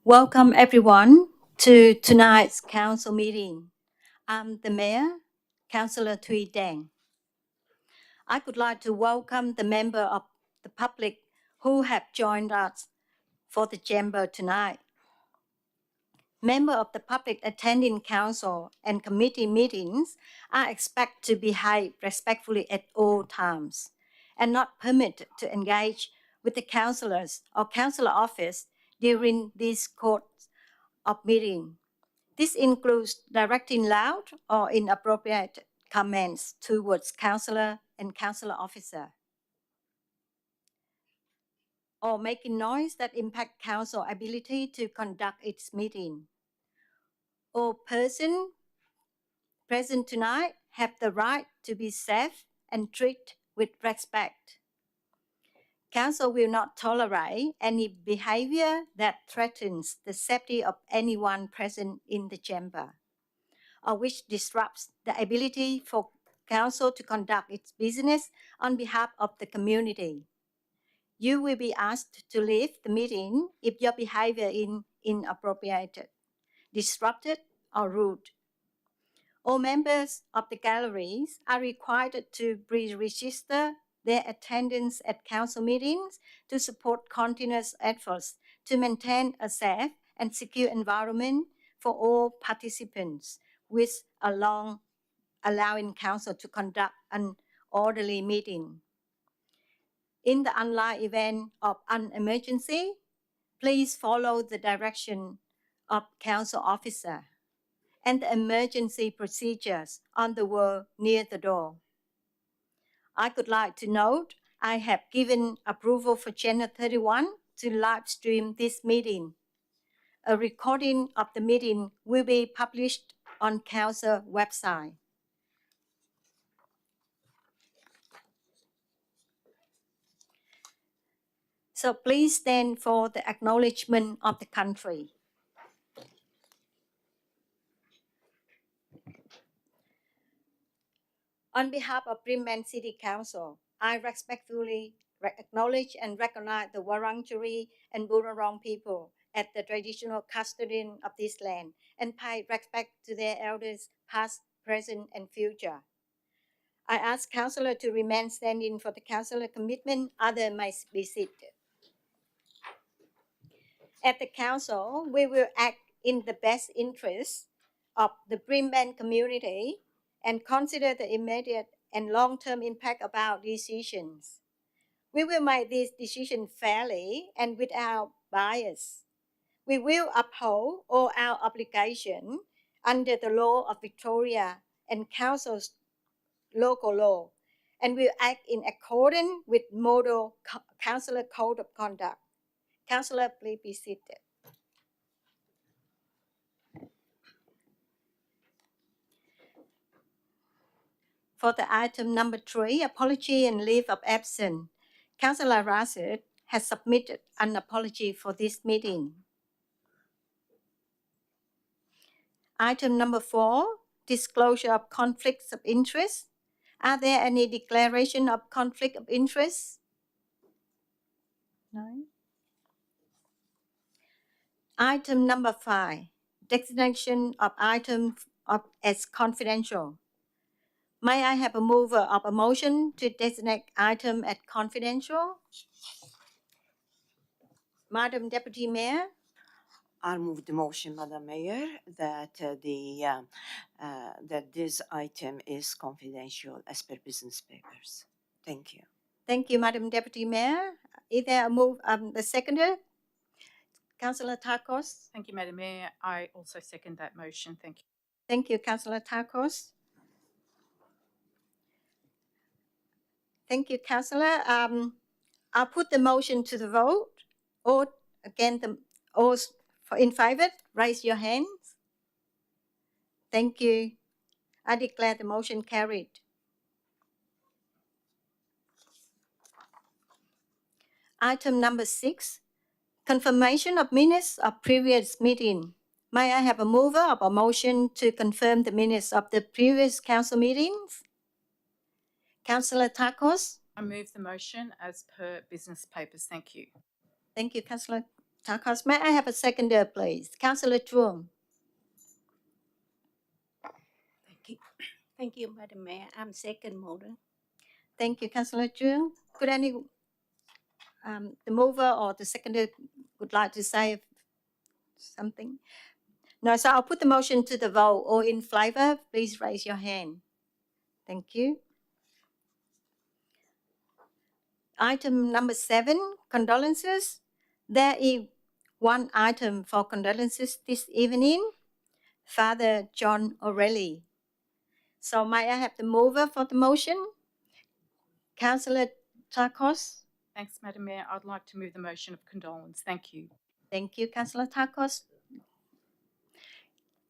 Welcome everyone to tonight's council meeting. I'm the Mayor, Councillor Thuy Dang. I would like to welcome the member of the public who have joined us for the chamber tonight. Members of the public attending council and committee meetings are expected to behave respectfully at all times and not permitted to engage with the councillors or councillor office during this course of meeting. This includes directing loud or inappropriate comments towards councillor and councillor officer, or making noise that impact council ability to conduct its meeting. All persons present tonight have the right to be safe and treated with respect. Council will not tolerate any behavior that threatens the safety of anyone present in the chamber, or which disrupts the ability for Council to conduct its business on behalf of the community. You will be asked to leave the meeting if your behavior is inappropriate, disruptive, or rude. All members of the galleries are required to pre-register their attendance at council meetings to support continuous efforts to maintain a safe and secure environment for all participants, with allowing council to conduct an orderly meeting. In the unlikely event of an emergency, please follow the direction of council officer and the emergency procedures on the wall near the door. I would like to note I have given approval for Channel 31 to live stream this meeting. A recording of the meeting will be published on council website. So please stand for the acknowledgement of the country. On behalf of Brimbank City Council, I respectfully acknowledge and recognize the Wurundjeri and Burrarong people as the traditional custodian of this land and pay respect to their elders past, present, and future. I ask Councillor to remain standing for the Councillor commitment. Others may be seated. At the Council, we will act in the best interest of the Brimbank community and consider the immediate and long-term impact of our decisions. We will make this decision fairly and without bias. We will uphold all our obligations under the law of Victoria and Council's local law, and will act in accordance with Model Councillor Code of Conduct. Councillor, please be seated. For the item number 3, apology and leave of absence, Councillor Rashid has submitted an apology for this meeting. Item number 4, disclosure of conflicts of interest. Are there any declaration of conflict of interest? No. Item number 5, designation of item as confidential. May I have a mover of a motion to designate item as confidential? Madam Deputy Mayor. I'll move the motion, Madam Mayor, that that this item is confidential as per business papers. Thank you. Thank you, Madam Deputy Mayor. Is there a move, the seconder? Councillor Takos. Thank you, Madam Mayor. I also second that motion. Thank you. Thank you, Councillor Takos. Thank you, Councillor. I'll put the motion to the vote. All in favour, raise your hands. Thank you. I declare the motion carried. Item number 6, confirmation of minutes of previous meeting. May I have a mover of a motion to confirm the minutes of the previous council meetings? Councillor Takos. I move the motion as per business papers. Thank you. Thank you, Councillor Takos. May I have a seconder, please? Councillor Chuang. Thank you, Madam Mayor. I'm second motion. Thank you, Councillor Chuang. Could any the mover or the seconder would like to say something? No, so I'll put the motion to the vote. All in favour, please raise your hand. Thank you. Item number 7, condolences. There is one item for condolences this evening, Father John O'Reilly. So may I have the mover for the motion? Councillor Takos. Thanks, Madam Mayor. I'd like to move the motion of condolence. Thank you. Thank you, Councillor Takos.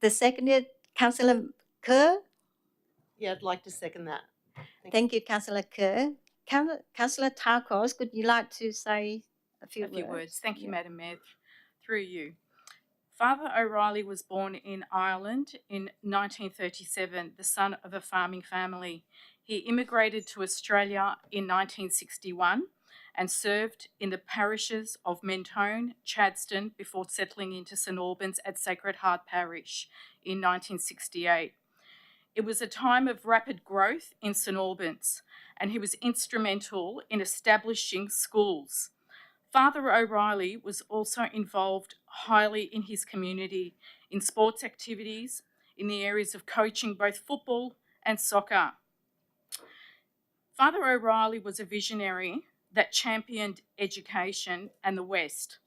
The seconded, Councillor Kerr. Yeah, I'd like to second that. Thank you, Councillor Kerr. Councillor Takos, could you like to say a few words? Thank you, Madam Mayor. Through you. Father O'Reilly was born in Ireland in 1937, the son of a farming family. He immigrated to Australia in 1961 and served in the parishes of Mentone, Chadstone, before settling into St Albans at Sacred Heart Parish in 1968. It was a time of rapid growth in St Albans, and he was instrumental in establishing schools. Father O'Reilly was also involved highly in his community, in sports activities, in the areas of coaching both football and soccer. Father O'Reilly was a visionary that championed education and the West.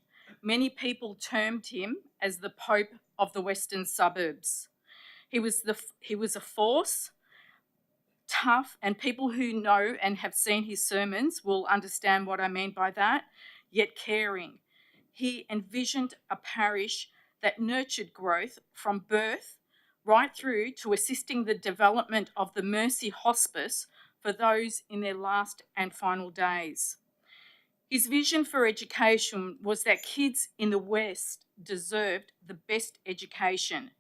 Many people termed him as the Pope of the Western suburbs. He was a force, tough, and people who know and have seen his sermons will understand what I mean by that, yet caring. He envisioned a parish that nurtured growth from birth right through to assisting the development of the Mercy Hospice for those in their last and final days. His vision for education was that kids in the West deserved the best education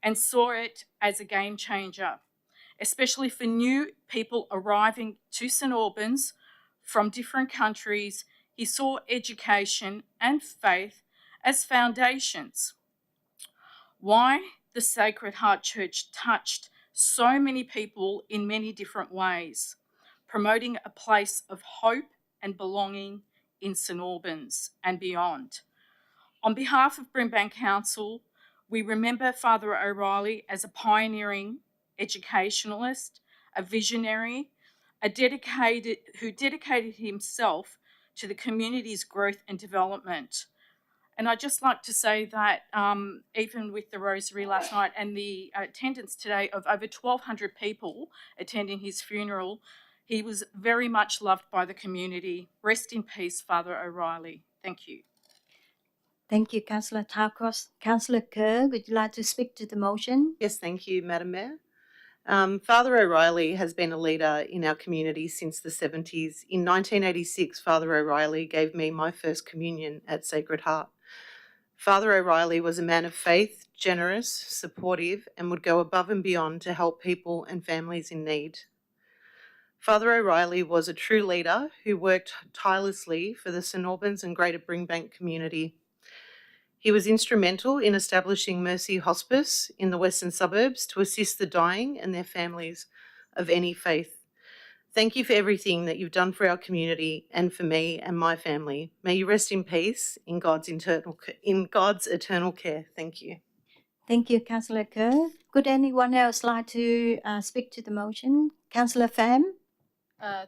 and saw it as a game changer, especially for new people arriving to St Albans from different countries. He saw education and faith as foundations. Why the Sacred Heart Church touched so many people in many different ways, promoting a place of hope and belonging in St Albans and beyond. On behalf of Brimbank Council, we remember Father O'Reilly as a pioneering educationalist, a visionary, who dedicated himself to the community's growth and development. And I'd just like to say that even with the rosary last night and the attendance today of over 1,200 people attending his funeral, he was very much loved by the community. Rest in peace, Father O'Reilly. Thank you. Thank you, Councillor Takos. Councillor Kerr, would you like to speak to the motion? Yes, thank you, Madam Mayor. Father O'Reilly has been a leader in our community since the 70s. In 1986, Father O'Reilly gave me my first communion at Sacred Heart. Father O'Reilly was a man of faith, generous, supportive, and would go above and beyond to help people and families in need. Father O'Reilly was a true leader who worked tirelessly for the St Albans and Greater Brimbank community. He was instrumental in establishing Mercy Hospice in the western suburbs to assist the dying and their families of any faith. Thank you for everything that you've done for our community and for me and my family. May you rest in peace in God's eternal care. Thank you. Thank you, Councillor Kerr. Could anyone else like to speak to the motion? Councillor Pham?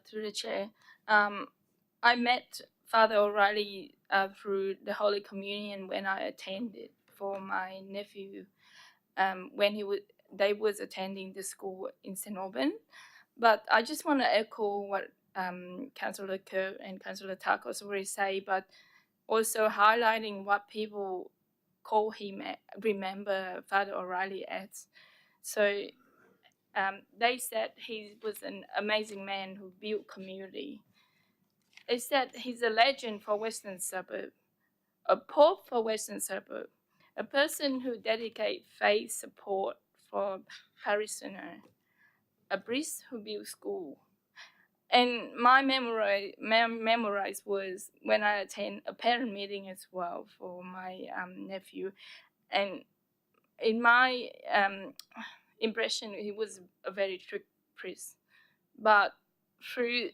Through the chair, I met Father O'Reilly through the Holy Communion when I attended for my nephew when they was attending the school in St Albans. But I just want to echo what Councillor Kerr and Councillor Takos already say, but also highlighting what people call him, remember Father O'Reilly as. So they said he was an amazing man who built community. They said he's a legend for Western Suburb, a pope for Western Suburb, a person who dedicates faith support for parishioner, a priest who built school, And my memorize was when I attend a parent meeting as well for my nephew, and in my impression, he was a very strict priest. But through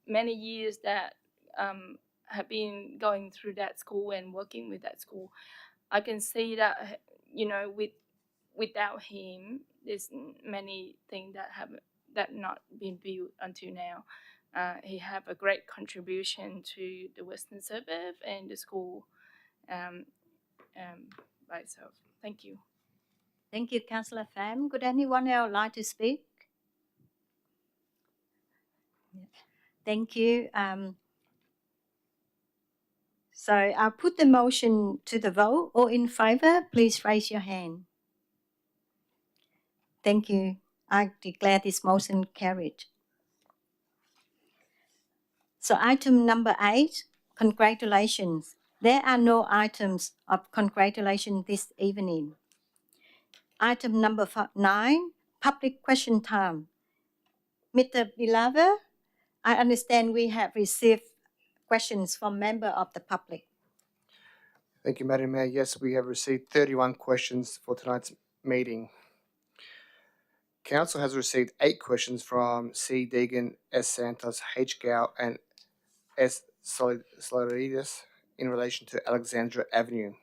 many years that have been going through that school and working with that school, I can see that without him, there's many things that have not been built until now. He have a great contribution to the western suburb and the school um, by itself. Thank you. Thank you, Councillor Pham. Would anyone else like to speak? Thank you. So I'll put the motion to the vote. All in favour, please raise your hand. Thank you. I declare this motion carried. So item number 8, congratulations. There are no items of congratulation this evening. Item number 9, public question time. Mr. Bilava, I understand we have received questions from members of the public. Thank you, Madam Mayor. Yes, we have received 31 questions for tonight's meeting. Council has received 8 questions from C. Deegan, S. Santos, H. Gao, and S. Solidaritas in relation to Alexandra Avenue.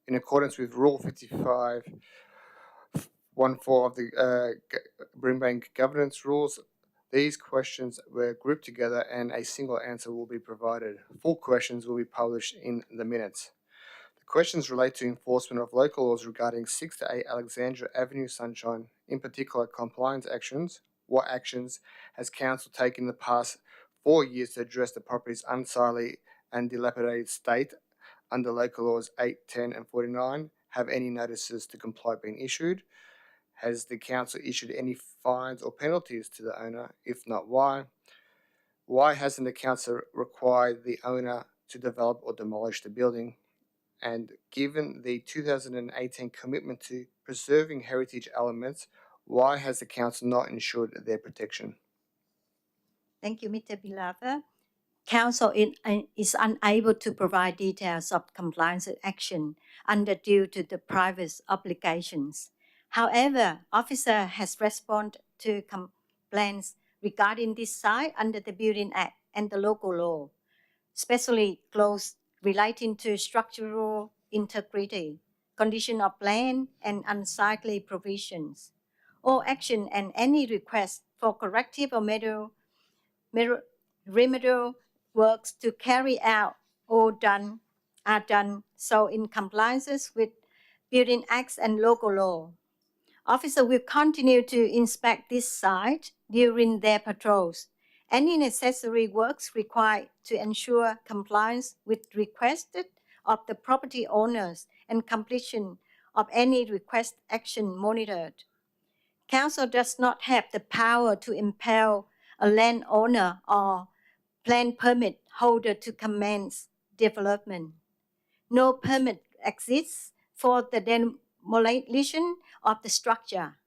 In accordance with Rule 55.14 of the Brimbank governance rules, these questions were grouped together and a single answer will be provided. Full questions will be published in the minutes. Questions relate to enforcement of local laws regarding 6 to 8 Alexandra Avenue Sunshine, in particular compliance actions. What actions has Council taken in the past 4 years to address the property's unsightly and dilapidated state under local laws 8, 10 and 49? Have any notices to comply been issued? Has the Council issued any fines or penalties to the owner? If not, why? Why hasn't the Council required the owner to develop or demolish the building? And given the 2018 commitment to preserving heritage elements, why has the Council not ensured their protection? Thank you, Mr. Bilava. Council is unable to provide details of compliance action under due to the private obligations. However, officer has responded to complaints regarding this site under the Building Act and the local law, especially clause relating to structural integrity, condition of land, and unsightly provisions. All action and any request for corrective or remedial works to carry out or are done so in compliance with Building Acts and local law. Officers will continue to inspect this site during their patrols. Any necessary works required to ensure compliance with requested of the property owners and completion of any request action monitored. Council does not have the power to impel a landowner or plan permit holder to commence development. No permit exists for the demolition of the structure.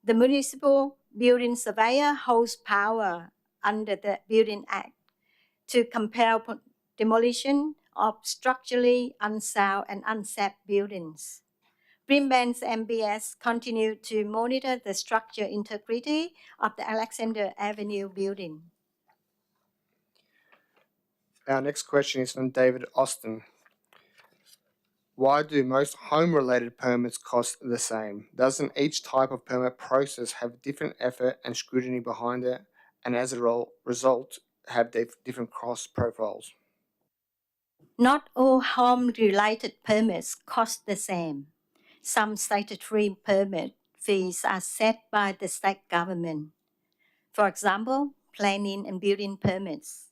The municipal building surveyor holds power under the Building Act to compel demolition of structurally unsound and unsafe buildings. Brimbank's MBS continue to monitor the structure integrity of the Alexander Avenue building. Our next question is from David Austin. Why do most home-related permits cost the same? Doesn't each type of permit process have different effort and scrutiny behind it, and as a result, have different cost profiles? Not all home-related permits cost the same. Some statutory permit fees are set by the state government. For example, planning and building permits.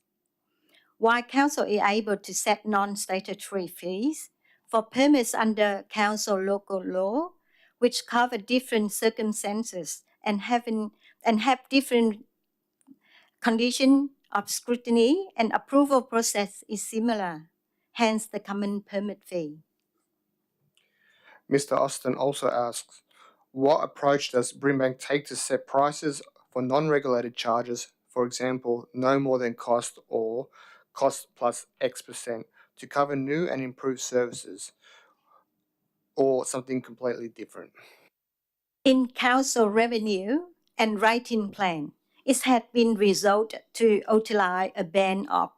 While Council is able to set non-statutory fees for permits under Council local law, which cover different circumstances and have different conditions of scrutiny and approval process is similar, hence the common permit fee. Mr. Austin also asks, what approach does Brimbank take to set prices for non-regulated charges for for example, no more than cost or cost plus X% to cover new and improved services, or something completely different? In council revenue and writing plan, it had been resolved to utilize a band of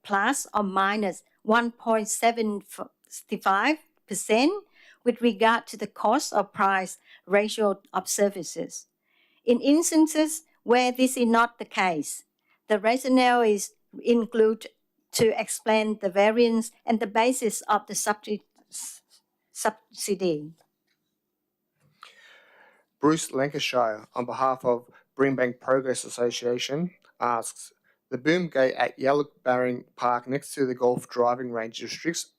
plus or minus 1.75% with regard to the cost or price ratio of services. In instances where this is not the case, the rationale is included to explain the variance and the basis of the subsidy. Bruce Lancashire, on behalf of Brimbank Progress Association, asks, the boom gate at Yellowbarring Park next to the golf driving range restricts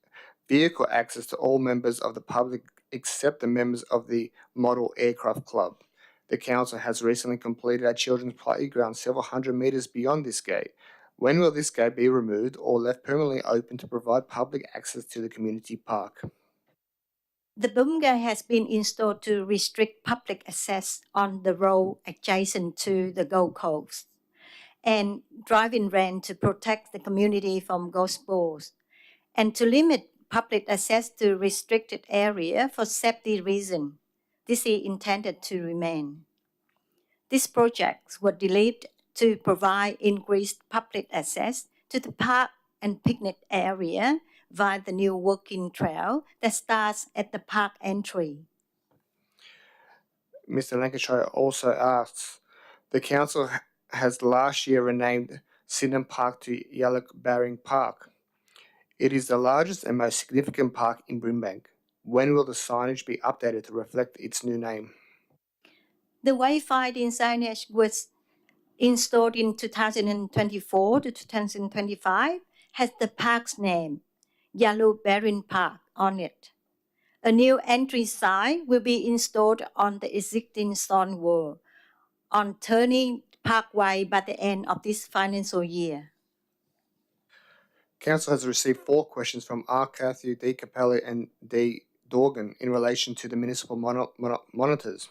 vehicle access to all members of the public except the members of the Model Aircraft Club. The council has recently completed a children's playground several hundred metres beyond this gate. When will this gate be removed or left permanently open to provide public access to the community park? The boom gate has been installed to restrict public access on the road adjacent to the Gold Coast and driving range to protect the community from ghost balls and to limit public access to restricted area for safety reasons. This is intended to remain. These projects were developed to provide increased public access to the park and picnic area via the new walking trail that starts at the park entry. Mr. Lancashire also asks, the council has last year renamed Sydenham Park to Yellowbarring Park. It is the largest and most significant park in Brimbank. When will the signage be updated to reflect its new name? The wayfinding signage was installed in 2024 to 2025 has the park's name, Yellowbarring Park, on it. A new entry sign will be installed on the existing stone wall on Turning Parkway by the end of this financial year. Council has received 4 questions from R. Cathy, D. Capelli and D. Dorgan in relation to the municipal monitors.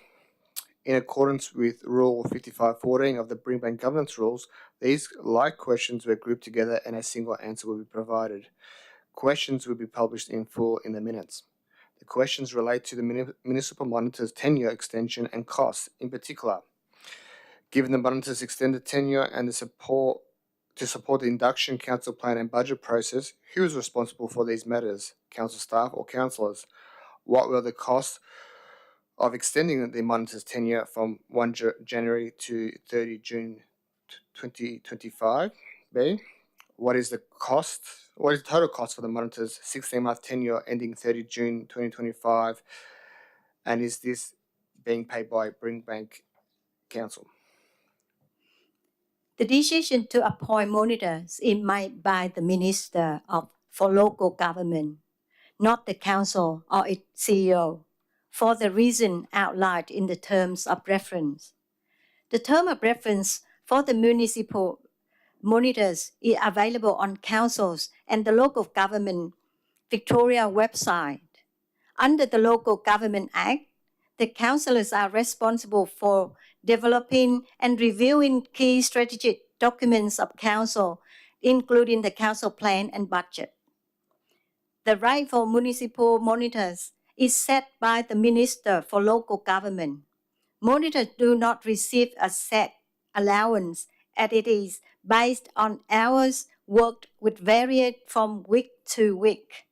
In accordance with Rule 5514 of the Brimbank Governance Rules, these like questions were grouped together and a single answer will be provided. Questions will be published in full in the minutes. The questions relate to the municipal monitor's tenure extension and costs. In particular, given the monitor's extended tenure and to support the induction, council plan and budget process, who is responsible for these matters, council staff or councillors? What will the cost of extending the monitor's tenure from 1 January to 30 June 2025 be? What is the total cost for the monitor's 16-month tenure ending 30 June 2025? And is this being paid by Brimbank Council? The decision to appoint monitors is made by the Minister for Local Government, not the Council or its CEO, for the reason outlined in the terms of reference. The term of reference for the municipal monitors is available on Council's and the Local Government Victoria website. Under the Local Government Act, the councillors are responsible for developing and reviewing key strategic documents of council, including the council plan and budget. The right for municipal monitors is set by the Minister for Local Government. Monitors do not receive a set allowance as it is based on hours worked which vary from week to week.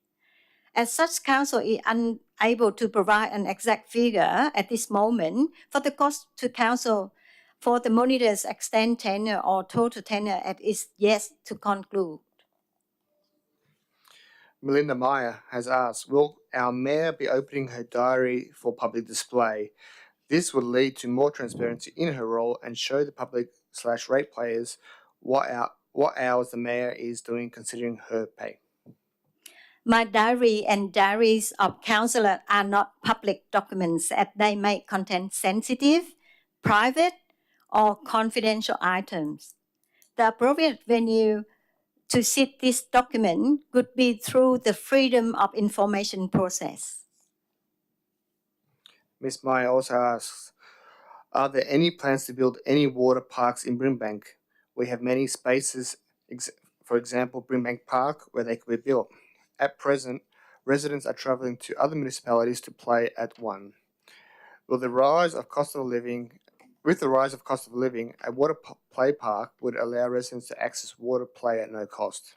As such, Council is unable to provide an exact figure at this moment for the cost to Council for the monitor's extended tenure or total tenure as is yet to conclude. Melinda Meyer has asked, will our Mayor be opening her diary for public display? This would lead to more transparency in her role and show the public/ratepayers what hours the Mayor is doing considering her pay. My diary and diaries of councillors are not public documents as they may contain sensitive, private, or confidential items. The appropriate venue to see this document could be through the Freedom of Information process. Ms. Meyer also asks, are there any plans to build any water parks in Brimbank? we have many spaces, for example, Brimbank Park, where they could be built. At present, residents are travelling to other municipalities to play at one. With the rise of cost of living, a water play park would allow residents to access water play at no cost.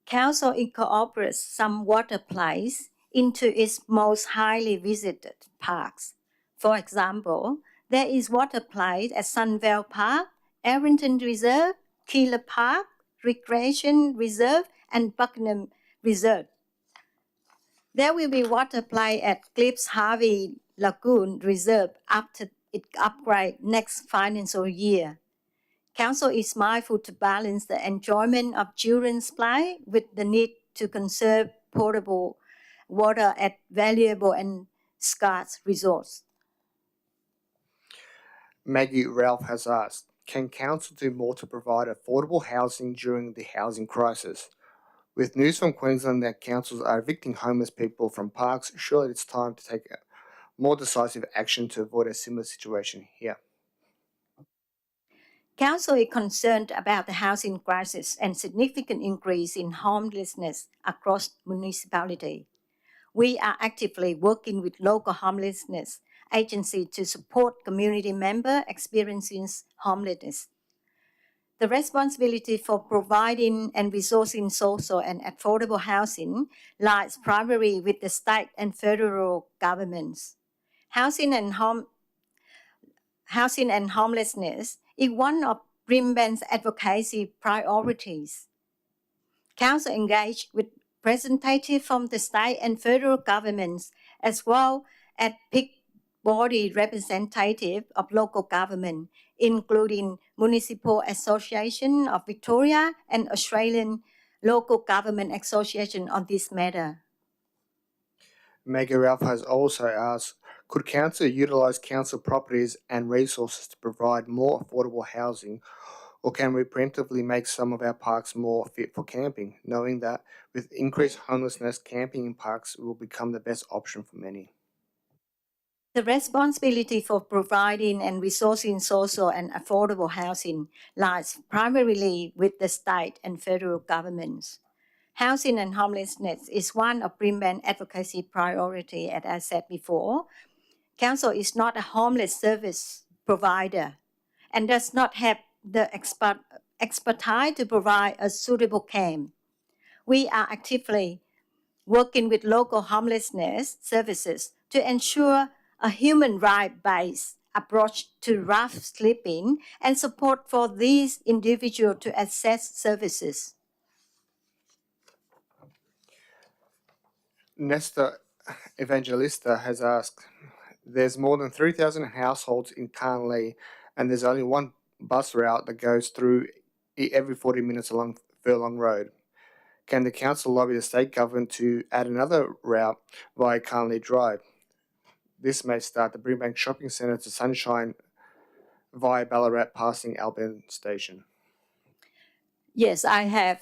Council incorporates some water plays into its most highly visited parks. For example, there is water play at Sunvale Park, Arrington Reserve, Keeler Park, Recreation Reserve, and Buckingham Reserve. There will be water play at Cliffs Harvey Lagoon Reserve after its upgrade next financial year. Council is mindful to balance the enjoyment of children's play with the need to conserve potable water at valuable and scarce resource. Maggie Ralph has asked, can Council do more to provide affordable housing during the housing crisis? With news from Queensland that councils are evicting homeless people from parks, surely it's time to take more decisive action to avoid a similar situation here. Council is concerned about the housing crisis and significant increase in homelessness across municipality. We are actively working with local homelessness agencies to support community members experiencing homelessness. The responsibility for providing and resourcing social and affordable housing lies primarily with the state and federal governments. Housing and homelessness is one of Brimbank's advocacy priorities. Council engaged with representatives from the state and federal governments as well as picked body representative of local government, including Municipal Association of Victoria and Australian Local Government Association on this matter. Maggie Ralph has also asked, could Council utilise council properties and resources to provide more affordable housing, or can we preemptively make some of our parks more fit for camping, knowing that with increased homelessness, camping in parks will become the best option for many? The responsibility for providing and resourcing social and affordable housing lies primarily with the state and federal governments. Housing and homelessness is one of Brimbank advocacy priority, as I said before. Council is not a homeless service provider and does not have the expertise to provide a suitable camp. We are actively working with local homelessness services to ensure a human right-based approach to rough sleeping and support for these individuals to access services. Nesta Evangelista has asked, there's more than 3,000 households in Carnley and there's only one bus route that goes through every 40 minutes along Furlong Road. Can the council lobby the state government to add another route via Carnley Drive? This may start the Brimbank Shopping Centre to Sunshine via Ballarat passing Albion Station. Yes, I have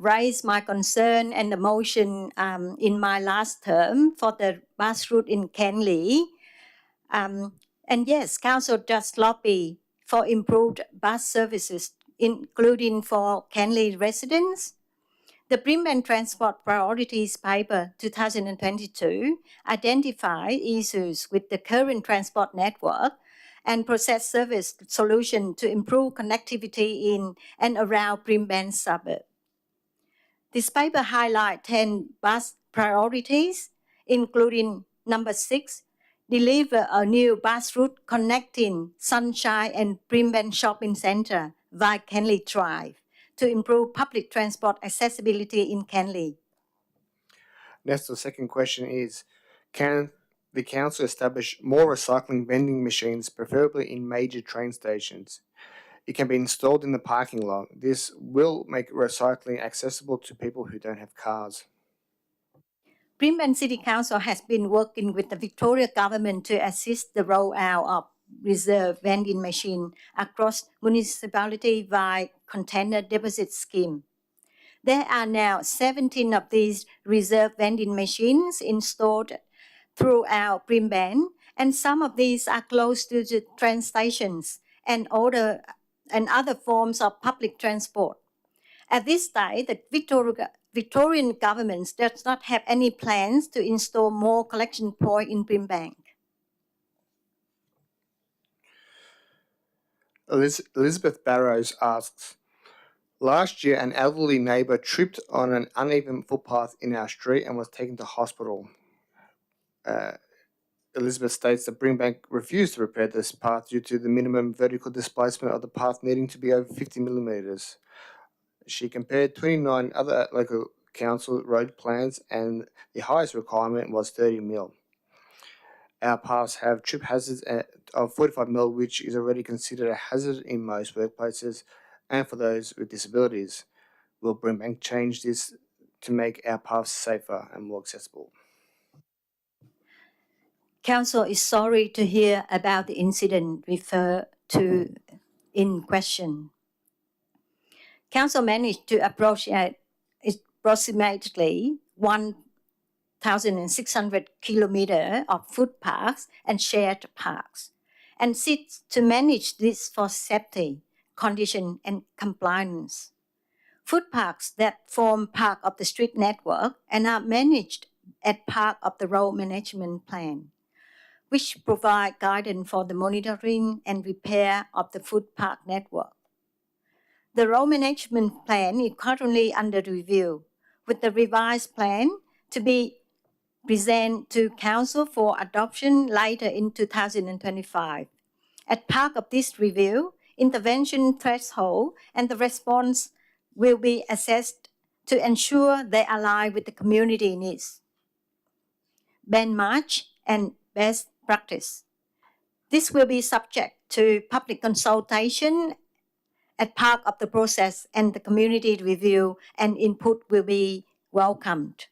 raised my concern and the motion in my last term for the bus route in Kenley. And yes, Council does lobby for improved bus services, including for Kenley residents. The Brimbank Transport Priorities Paper 2022 identified issues with the current transport network and process service solution to improve connectivity in and around Brimbank suburb. This paper highlights 10 bus priorities, including number 6, deliver a new bus route connecting Sunshine and Brimbank Shopping Centre via Kenley Drive to improve public transport accessibility in Kenley. Next, the second question is, can the council establish more recycling vending machines, preferably in major train stations? It can be installed in the parking lot. This will make recycling accessible to people who don't have cars. Brimbank City Council has been working with the Victoria Government to assist the rollout of reserve vending machine across municipality via container deposit scheme. There are now 17 of these reserve vending machines installed throughout Brimbank, and some of these are close to the train stations and other and other forms of public transport. At this stage, the Victorian government does not have any plans to install more collection points in Brimbank. Elizabeth Barrows asks, last year an elderly neighbour tripped on an uneven footpath in our street and was taken to hospital. Elizabeth states that Brimbank refused to repair this path due to the minimum vertical displacement of the path needing to be over 50 millimetres. She compared 29 other local council road plans and the highest requirement was 30 mil. Our paths have trip hazards of 45 mil, which is already considered a hazard in most workplaces and for those with disabilities. Will Brimbank change this to make our paths safer and more accessible? Council is sorry to hear about the incident referred to in question. Council managed to approximately 1,600 kilometers of footpaths and shared parks, and seeks to manage this for safety, condition, and compliance. Footpaths that form part of the street network and are managed as part of the road management plan, which provide guidance for the monitoring and repair of the footpath network. The road management plan is currently under review, with the revised plan to be presented to Council for adoption later in 2025. As part of this review, intervention threshold and the response will be assessed to ensure they align with the community needs, benchmark, and best practice. This will be subject to public consultation as part of the process, and the community review and input will be welcomed.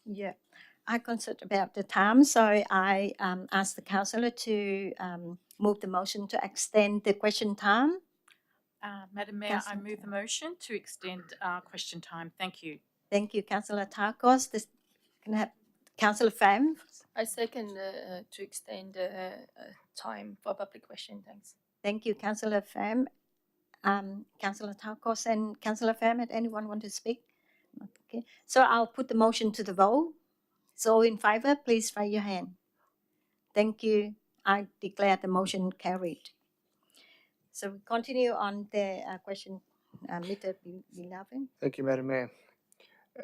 Yeah, I concerned about the time, so I asked the councillor to move the motion to extend the question time. Madam Mayor, I move the motion to extend question time. Thank you. Thank you, Councillor Tarkos. Can I have Councillor Pham? I second to extend time for public question. Thanks. Thank you, Councillor Pham. Councillor Tarkos and Councillor Pham, anyone want to speak? Okay, so I'll put the motion to the vote. So in favour, please raise your hand. Thank you. I declare the motion carried. So we continue on the question, Mr. Beloved. Thank you, Madam Mayor.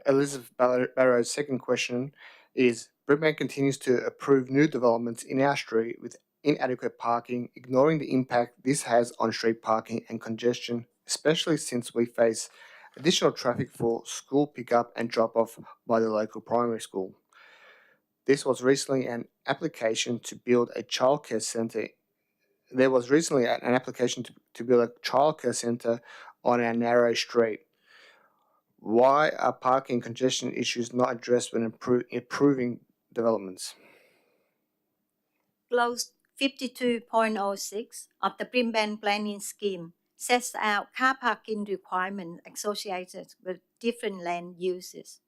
Elizabeth Barrow's second question is, Brimbank continues to approve new developments in our street with inadequate parking, ignoring the impact this has on street parking and congestion, especially since we face additional traffic for school pickup and drop-off by the local primary school. This was recently an application to build a childcare centre. There was recently an application to build a childcare centre on our narrow street. Why are parking congestion issues not addressed when improving developments? Clause 52.06 of the Brimbank planning scheme sets out car parking requirements associated with different land uses.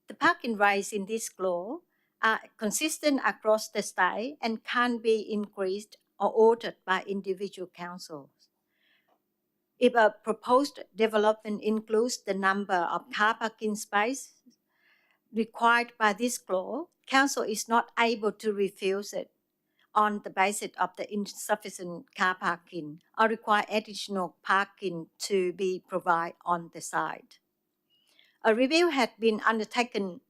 The parking rates in this clause are consistent across the state and can be increased or altered by individual councils. If a proposed development includes the number of car parking spaces required by this clause, council is not able to refuse it on the basis of the insufficient car parking or require additional parking to be provided on the site. A review had been undertaken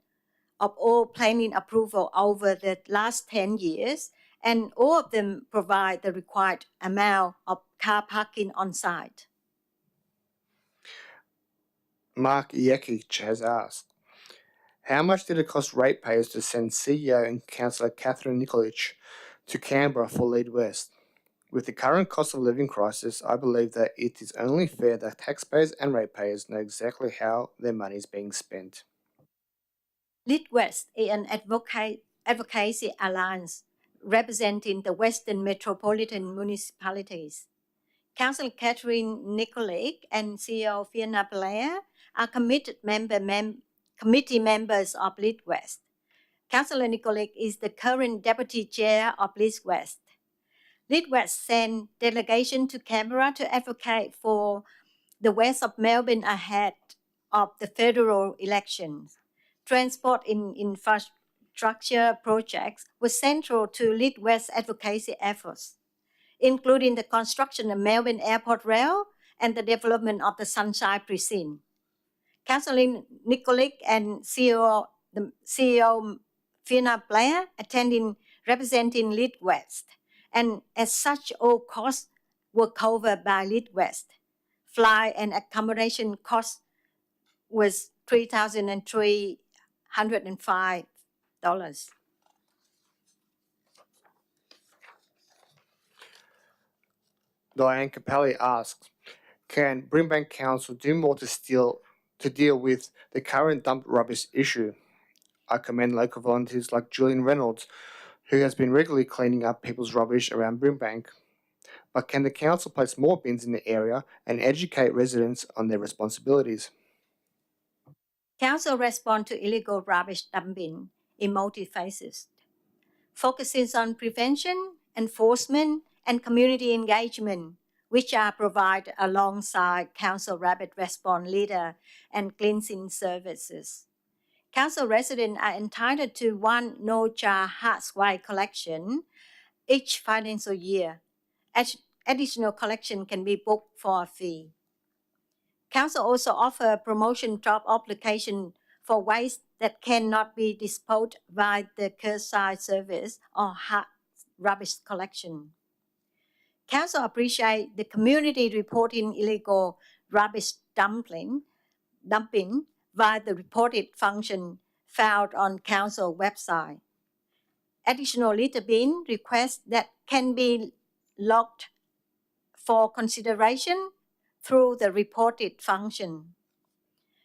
of all planning approval over the last 10 years, and all of them provide the required amount of car parking on site. Mark Yekic has asked, how much did it cost ratepayers to send CEO and Councillor Catherine Nikolic to Canberra for Lead West? With the current cost of living crisis, I believe that it is only fair that taxpayers and ratepayers know exactly how their money is being spent. Lead West is an advocacy alliance representing the Western metropolitan municipalities. Councillor Catherine Nikolic and CEO Fiona Blair are committee members of Lead West. Councillor Nikolic is the current Deputy Chair of Leeds West. Leeds West sent delegation to Canberra to advocate for the west of Melbourne ahead of the federal elections. Transport in infrastructure projects was central to Leeds West advocacy efforts, including the construction of Melbourne Airport Rail and the development of the Sunshine Precinct. Councillor Nikolic and CEO Fiona Blair attending representing Leeds West, and as such all costs were covered by Leeds West. Flight and accommodation cost was $3,305. Diane Capelli asks, can Brimbank Council do more to deal with the current dump rubbish issue? I commend local volunteers like Julian Reynolds, who has been regularly cleaning up people's rubbish around Brimbank. But can the council place more bins in the area and educate residents on their responsibilities? Council responds to illegal rubbish dumping in multi-phases, focusing on prevention, enforcement, and community engagement, which are provided alongside Council Rapid Response Leader and cleansing services. Council residents are entitled to one no-charge hard waste collection each financial year. Additional collection can be booked for a fee. Council also offers promotion drop-off location for waste that cannot be disposed by the curbside service or hard rubbish collection. Council appreciates the community reporting illegal rubbish dumping via the reported function found on Council website. Additional litter bin requests that can be logged for consideration through the reported function.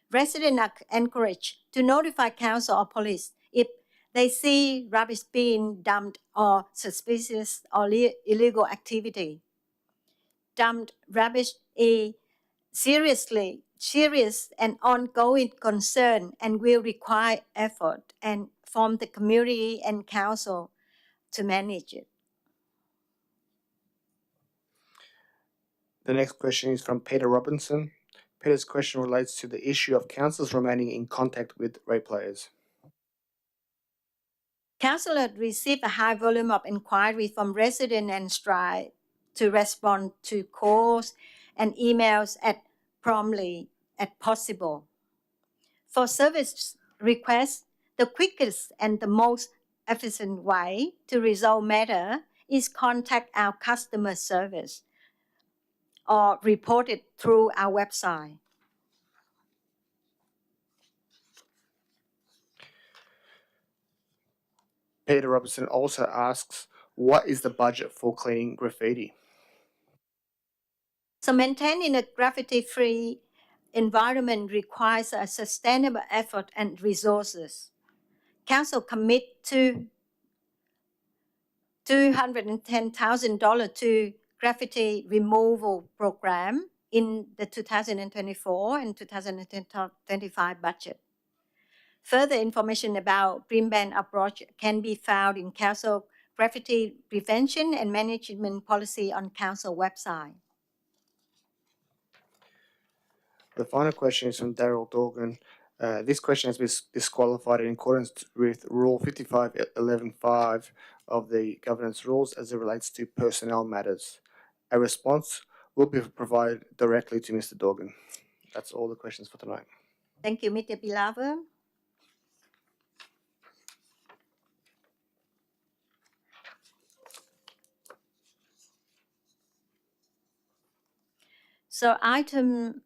Residents are encouraged to notify council or police if they see rubbish being dumped or suspicious or illegal activity. Dumped rubbish is serious and ongoing concern and will require effort and from the community and council to manage it. The next question is from Peter Robinson. Peter's question relates to the issue of councils remaining in contact with ratepayers. Council had received a high volume of inquiries from residents and strive to respond to calls and emails as promptly as possible. For service requests, the quickest and the most efficient way to resolve matter is contact our customer service or report it through our website. Peter Robinson also asks, what is the budget for cleaning graffiti? So maintaining a graffiti-free environment requires a sustainable effort and resources. Council commit to $210,000 to graffiti removal program in the 2024 and 2025 budget. Further information about Brimbank approach can be found in Council Graffiti Prevention and Management Policy on Council website. The final question is from Daryl Dorgan. This question has been disqualified in accordance with Rule 55.11.5 of the Governance Rules as it relates to personnel matters. A response will be provided directly to Mr. Dorgan. That's all the questions for tonight. Thank you, Mr. Pilawa. So item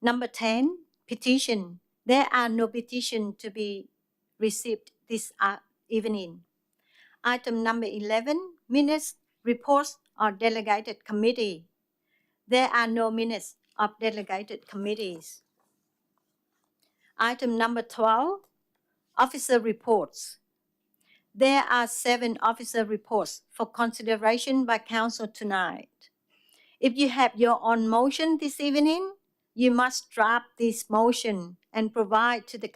number 10, petition. There are no petitions to be received this evening. Item number 11, minutes, reports, or delegated committee. There are no minutes of delegated committees. Item number 12, officer reports. There are 7 officer reports for consideration by council tonight. If you have your own motion this evening, you must draft this motion and provide to the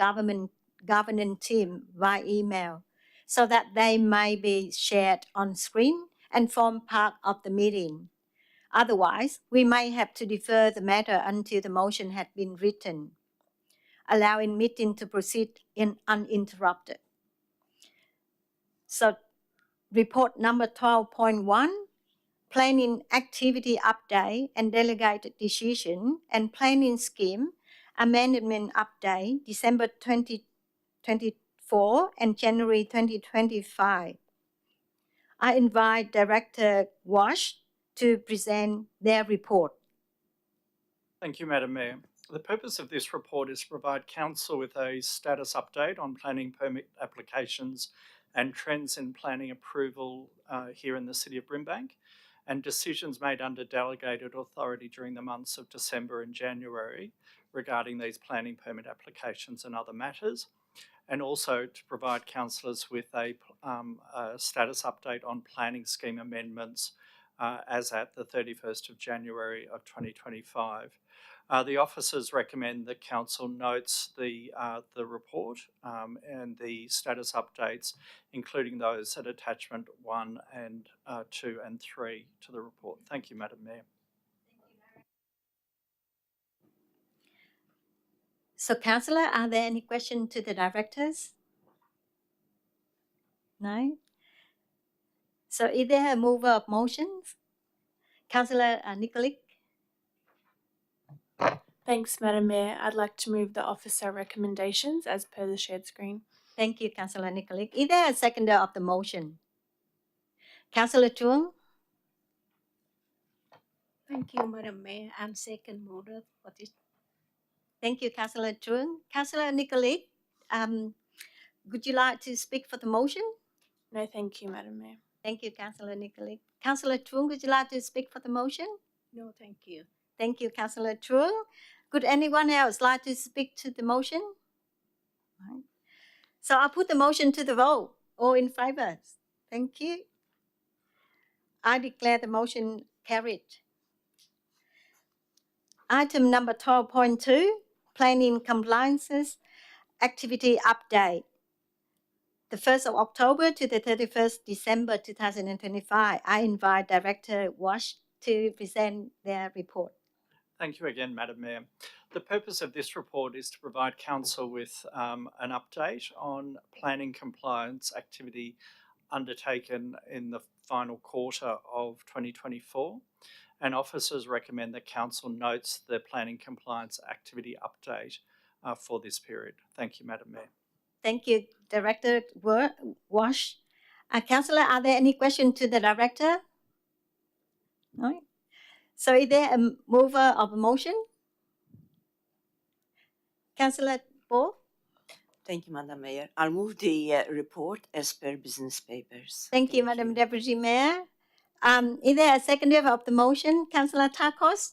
governance team via email so that they may be shared on screen and form part of the meeting. Otherwise, we may have to defer the matter until the motion had been written, allowing meeting to proceed uninterrupted. So, report number 12.1, planning activity update and delegated decision and planning scheme amendment update December 2024 and January 2025. I invite Director Wash to present their report. Thank you, Madam Mayor. The purpose of this report is to provide Council with a status update on planning permit applications and trends in planning approval here in the City of Brimbank, and decisions made under delegated authority during the months of December and January regarding these planning permit applications and other matters, and also to provide councillors with a status update on planning scheme amendments as at the 31st of January of 2025. The officers recommend that Council notes the report and the status updates, including those at attachment 1 and 2 and 3 to the report. Thank you, Madam Mayor. So, Councillor, are there any questions to the directors? No? So, is there a mover of motions? Councillor Nikolic? Thanks, Madam Mayor. I'd like to move the officer recommendations as per the shared screen. Thank you, Councillor Nikolic. Is there a seconder of the motion? Councillor Chuang? Thank you, Madam Mayor. I'm second mover for this. Thank you, Councillor Chuang. Councillor Nikolic, would you like to speak for the motion? No, thank you, Madam Mayor. Thank you, Councillor Nikolic. Councillor Chuang, would you like to speak for the motion? No, thank you. Thank you, Councillor Chuang. Could anyone else like to speak to the motion? Right. So I'll put the motion to the vote. All in favour? Thank you. I declare the motion carried. Item number 12.2, planning compliances activity update. The 1st of October to the 31st December 2025. I invite Director Wash to present their report. Thank you again, Madam Mayor. The purpose of this report is to provide Council with an update on planning compliance activity undertaken in the final quarter of 2024, and officers recommend that Council notes the planning compliance activity update for this period. Thank you, Madam Mayor. Thank you, Director Wash. Councillor, are there any questions to the Director? No? So is there a mover of a motion? Councillor Bo? Thank you, Madam Mayor. I'll move the report as per business papers. Thank you, Madam Deputy Mayor. Is there a seconder of the motion? Councillor Takos?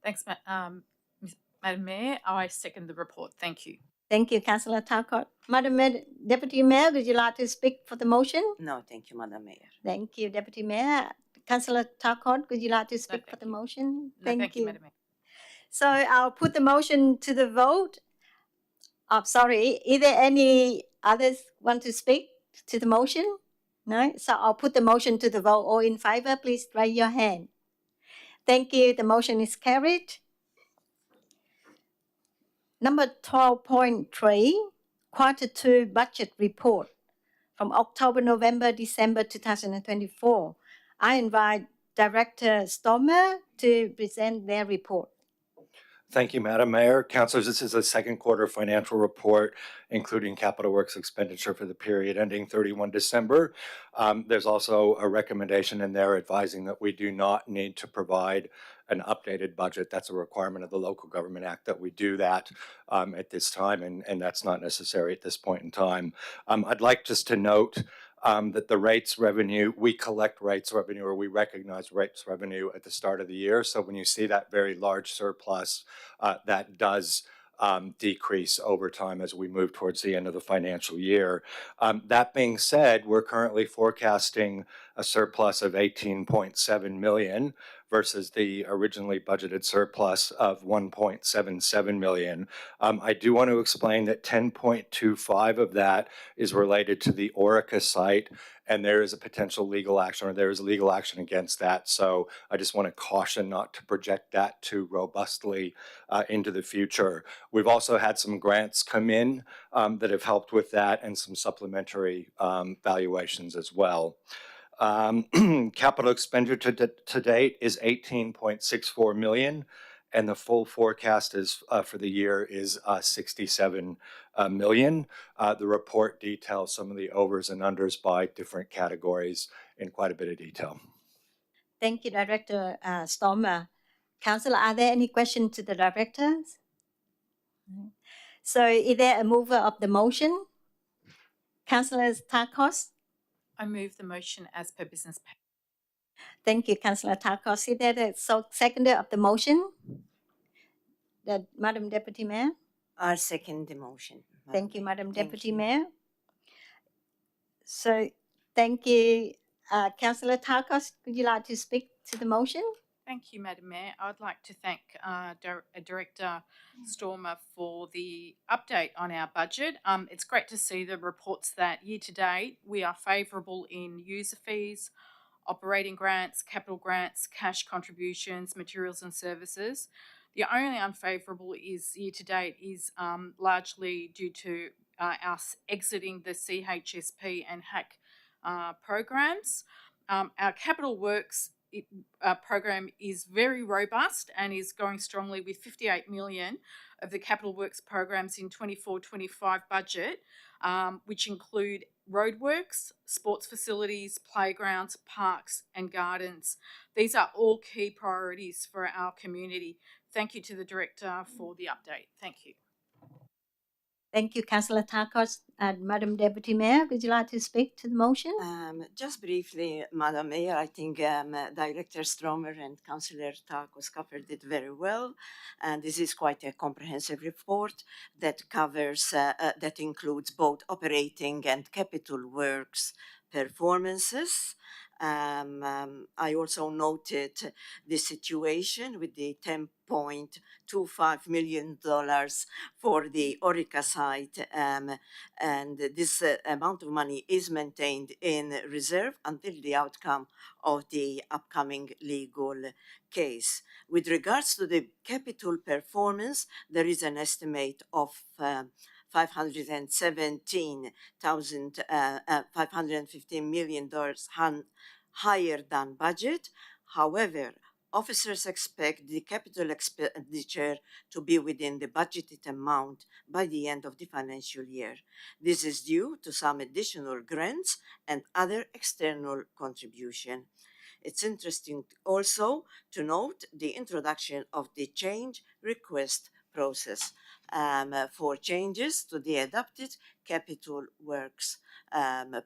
Thanks, Madam Mayor. I second the report. Thank you. Thank you, Councillor Takos. Madam Deputy Mayor, would you like to speak for the motion? No, thank you, Madam Mayor. Thank you, Deputy Mayor. Councillor Takos, would you like to speak for the motion? No, thank you, Madam Mayor. So I'll put the motion to the vote. Oh, sorry, is there any others want to speak to the motion? No? So I'll put the motion to the vote. All in favour, please raise your hand. Thank you. The motion is carried. Number 12.3, Quarter 2 Budget Report from October, November, December 2024. I invite Director Stormer to present their report. Thank you, Madam Mayor. Councillors, this is a second quarter financial report, including capital works expenditure for the period ending 31 December. There's also a recommendation in there advising that we do not need to provide an updated budget. That's a requirement of the Local Government Act that we do that at this time, and that's not necessary at this point in time. I'd like just to note that the rates revenue, we collect rates revenue, or we recognize rates revenue at the start of the year. So when you see that very large surplus, that does decrease over time as we move towards the end of the financial year. That being said, we're currently forecasting a surplus of 18.7 million versus the originally budgeted surplus of 1.77 million. I do want to explain that 10.25 of that is related to the Orica site, and there is a potential legal action, or there is legal action against that. So I just want to caution not to project that too robustly into the future. We've also had some grants come in that have helped with that, and some supplementary valuations as well. Capital expenditure to date is 18.64 million, and the full forecast is for the year is 67 million. The report details some of the overs and unders by different categories in quite a bit of detail. Thank you, Director Stormer. Councillor, are there any questions to the directors? So is there a mover of the motion? Councillor Tarkos? I move the motion as per business. Thank you, Councillor Tarkos. Is there a seconder of the motion? Madam Deputy Mayor? I second the motion. Thank you, Madam Thank Deputy you. Mayor. So thank you. Councillor Tarkos, would you like to speak to the motion? Thank you, Madam Mayor. I'd like to thank Director Stormer for the update on our budget. It's great to see the reports that year to date we are favourable in user fees, operating grants, capital grants, cash contributions, materials and services. The only unfavourable is year to date is largely due to us exiting the CHSP and HAC programs. Our capital works program is very robust and is going strongly with 58 million of the capital works programs in 24-25 budget, which include roadworks, sports facilities, playgrounds, parks and gardens. These are all key priorities for our community. Thank you to the Director for the update. Thank you. Thank you, Councillor Tarkos. Madam Deputy Mayor, would you like to speak to the motion? Just briefly, Madam Mayor, I think Director Stromer and Councillor Tarkos covered it very well. And this is quite a comprehensive report that covers, that includes both operating and capital works performances. I also noted the situation with the $10.25 million for the Orica site, and this amount of money is maintained in reserve until the outcome of the upcoming legal case. With regards to the capital performance, there is an estimate of $515 million higher than budget. However, officers expect the capital expenditure to be within the budgeted amount by the end of the financial year. This is due to some additional grants and other external contribution. It's interesting also to note the introduction of the change request process for changes to the adopted capital works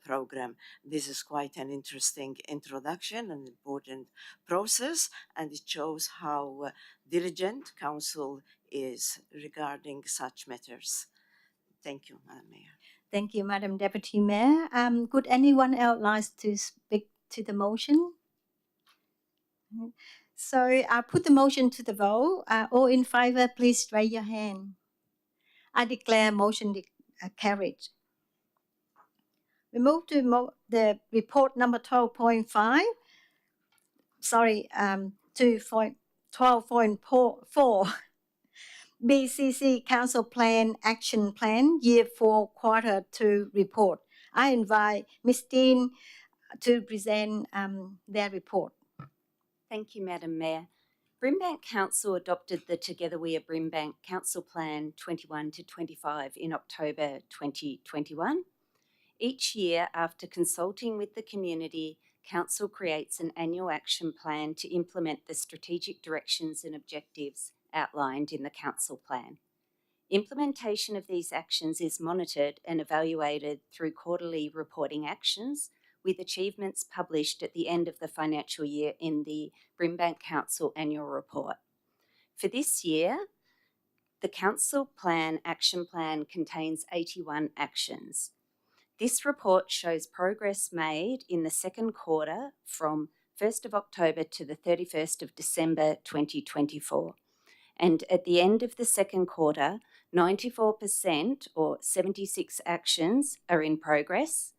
program. This is quite an interesting introduction, an important process, and it shows how diligent Council is regarding such matters. Thank you, Madam Mayor. Thank you, Madam Deputy Mayor. Could anyone else like to speak to the motion? So I'll put the motion to the vote. All in favour, please raise your hand. I declare motion carried. We move to the report number 12.5. Sorry, to 12.4. BCC Council Plan Action Plan Year 4 Quarter 2 report. I invite Ms. Dean to present their report. Thank you, Madam Mayor. Brimbank Council adopted the Together We Are Brimbank Council Plan 21 to 25 in October 2021. Each year, after consulting with the community, Council creates an annual action plan to implement the strategic directions and objectives outlined in the Council Plan. Implementation of these actions is monitored and evaluated through quarterly reporting actions, with achievements published at the end of the financial year in the Brimbank Council Annual Report. For this year, the Council Plan Action Plan contains 81 actions. This report shows progress made in the second quarter from 1st of October to the 31st of December 2024. And at the end of the second quarter, 94% or 76 actions are in progress,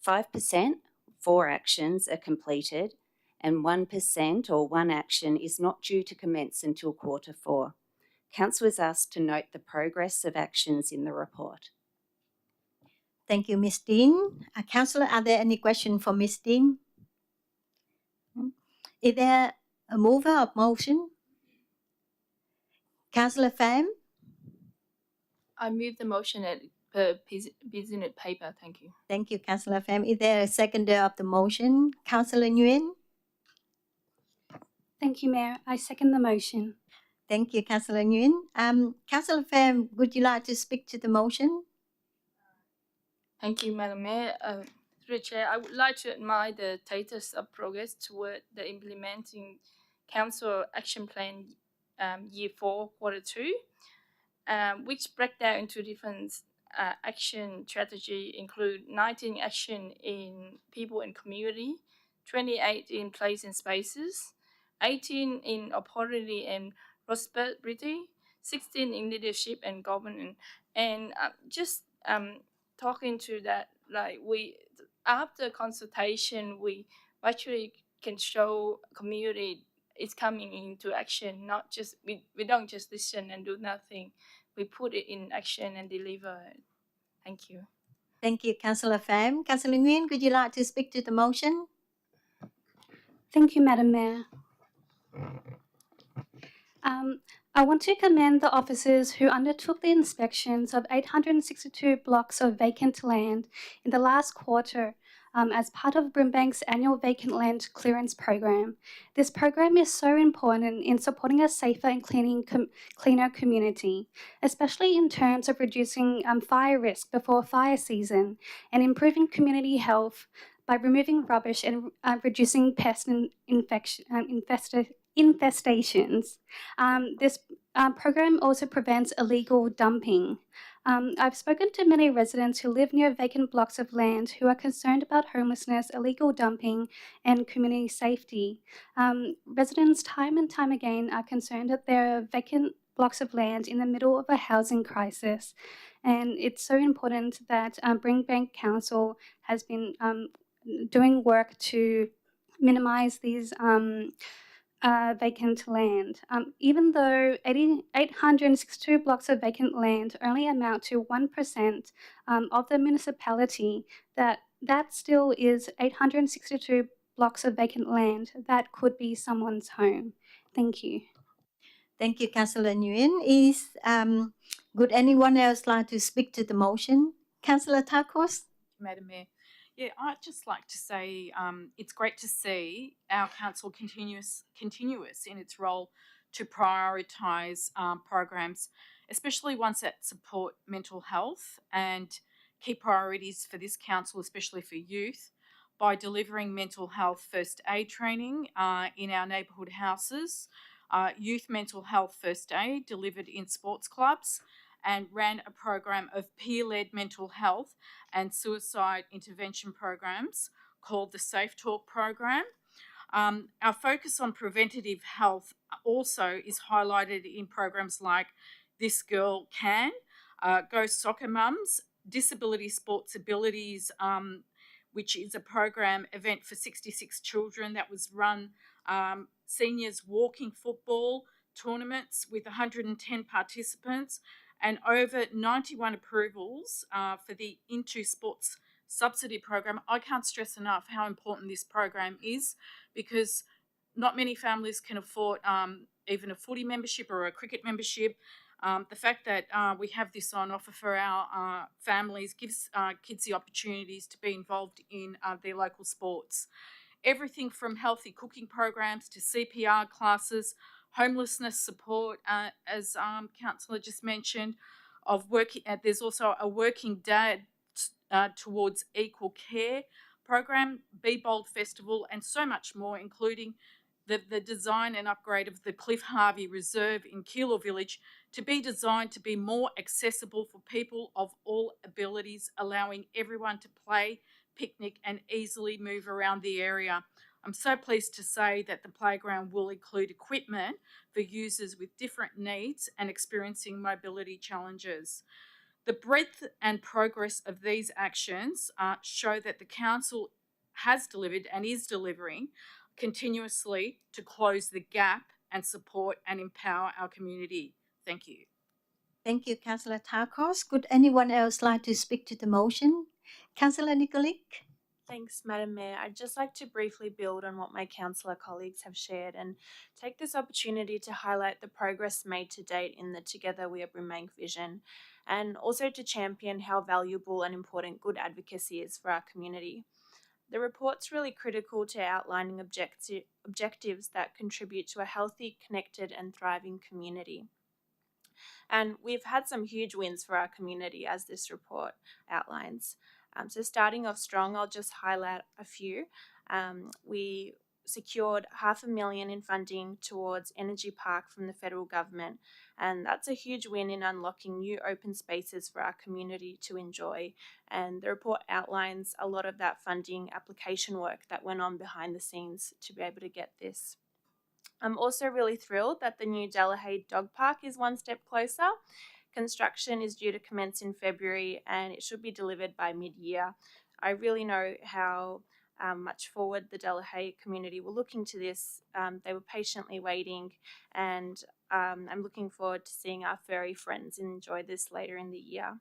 5%, 4 actions are completed, and 1% or 1 action is not due to commence until quarter 4. Council is asked to note the progress of actions in the report. Thank you, Ms. Dean. Councillor, are there any questions for Ms. Dean? Is there a mover of motion? Councillor Pham? I move the motion per business paper. Thank you. Thank you, Councillor Pham. Is there a seconder of the motion? Councillor Nguyen? Thank you, Mayor. I second the motion. Thank you, Councillor Nguyen. Councillor Pham, would you like to speak to the motion? Thank you, Madam Mayor. Through the Chair, I would like to admire the status of progress toward the implementing Council Action Plan Year 4, Quarter 2, which break down into different action strategy, include 19 action in people and community, 28 in place and spaces, 18 in opportunity and prosperity, 16 in leadership and governance. And just talking to that, like we after consultation, we actually can show community is coming into action. Not just we don't just listen and do nothing. We put it in action and deliver it. Thank you. Thank you, Councillor Pham. Councillor Nguyen, would you like to speak to the motion? Thank you, Madam Mayor. I want to commend the officers who undertook the inspections of 862 blocks of vacant land in the last quarter as part of Brimbank's annual vacant land clearance program. This program is so important in supporting a safer and cleaner community, especially in terms of reducing fire risk before fire season and improving community health by removing rubbish and reducing pest infestations. This program also prevents illegal dumping. I've spoken to many residents who live near vacant blocks of land who are concerned about homelessness, illegal dumping, and community safety. Residents time and time again are concerned that there are vacant blocks of land in the middle of a housing crisis, and it's so important that Brimbank Council has been doing work to minimise these vacant land. Even though 862 blocks of vacant land only amount to 1% of the municipality, that still is 862 blocks of vacant land that could be someone's home. Thank you. Thank you, Councillor Nguyen. Would anyone else like to speak to the motion? Councillor Takos? Madam Mayor. Yeah, I'd just like to say it's great to see our council continuous in its role to prioritise programs, especially ones that support mental health, and key priorities for this council, especially for youth, by delivering mental health first aid training in our neighbourhood houses, youth mental health first aid delivered in sports clubs, and ran a program of peer-led mental health and suicide intervention programs called the Safe Talk program. Our focus on preventative health also is highlighted in programs like This Girl Can, Go Soccer Mums, Disability Sports Abilities, which is a program event for 66 children that was run, seniors walking football tournaments with 110 participants, and over 91 approvals for the Into Sports subsidy program. I can't stress enough how important this program is, because not many families can afford even a footy membership or a cricket membership. The fact that we have this on offer for our families gives kids the opportunities to be involved in their local sports. Everything from healthy cooking programs to CPR classes, homelessness support, as Councillor just mentioned, of working. There's also a Working Dad Towards Equal Care program, Be Bold Festival, and so much more, including the design and upgrade of the Cliff Harvey Reserve in Keilor Village to be designed to be more accessible for people of all abilities, allowing everyone to play, picnic, and easily move around the area. I'm so pleased to say that the playground will include equipment for users with different needs and experiencing mobility challenges. The breadth and progress of these actions show that the Council has delivered and is delivering continuously to close the gap and support and empower our community. Thank you. Thank you, Councillor Tarkos. Could anyone else like to speak to the motion? Councillor Nikolic? Thanks, Madam Mayor. I'd just like to briefly build on what my councillor colleagues have shared and take this opportunity to highlight the progress made to date in the Together We Are Brimbank vision, and also to champion how valuable and important good advocacy is for our community. The report's really critical to outlining objectives that contribute to a healthy, connected and thriving community. And we've had some huge wins for our community, as this report outlines. So starting off strong, I'll just highlight a few. We secured $500,000 in funding towards Energy Park from the federal government, and that's a huge win in unlocking new open spaces for our community to enjoy. And the report outlines a lot of that funding application work that went on behind the scenes to be able to get this. I'm also really thrilled that the new Delahade Dog Park is one step closer. Construction is due to commence in February and it should be delivered by mid-year. I really know how much forward the Delahade community were looking to this. They were patiently waiting, and I'm looking forward to seeing our furry friends enjoy this later in the year.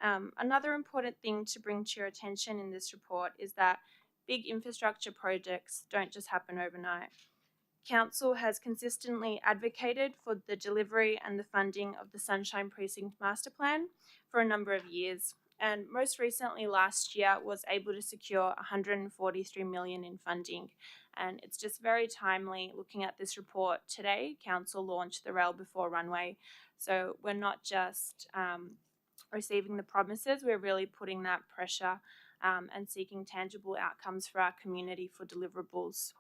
Another important thing to bring to your attention in this report is that big infrastructure projects don't just happen overnight. Council has consistently advocated for the delivery and the funding of the Sunshine Precinct Master Plan for a number of years, and most recently last year was able to secure $143 million in funding. And it's just very timely looking at this report today. Council launched the Rail Before Runway, so we're not just receiving the promises, we're really putting that pressure and seeking tangible outcomes for our community for deliverables.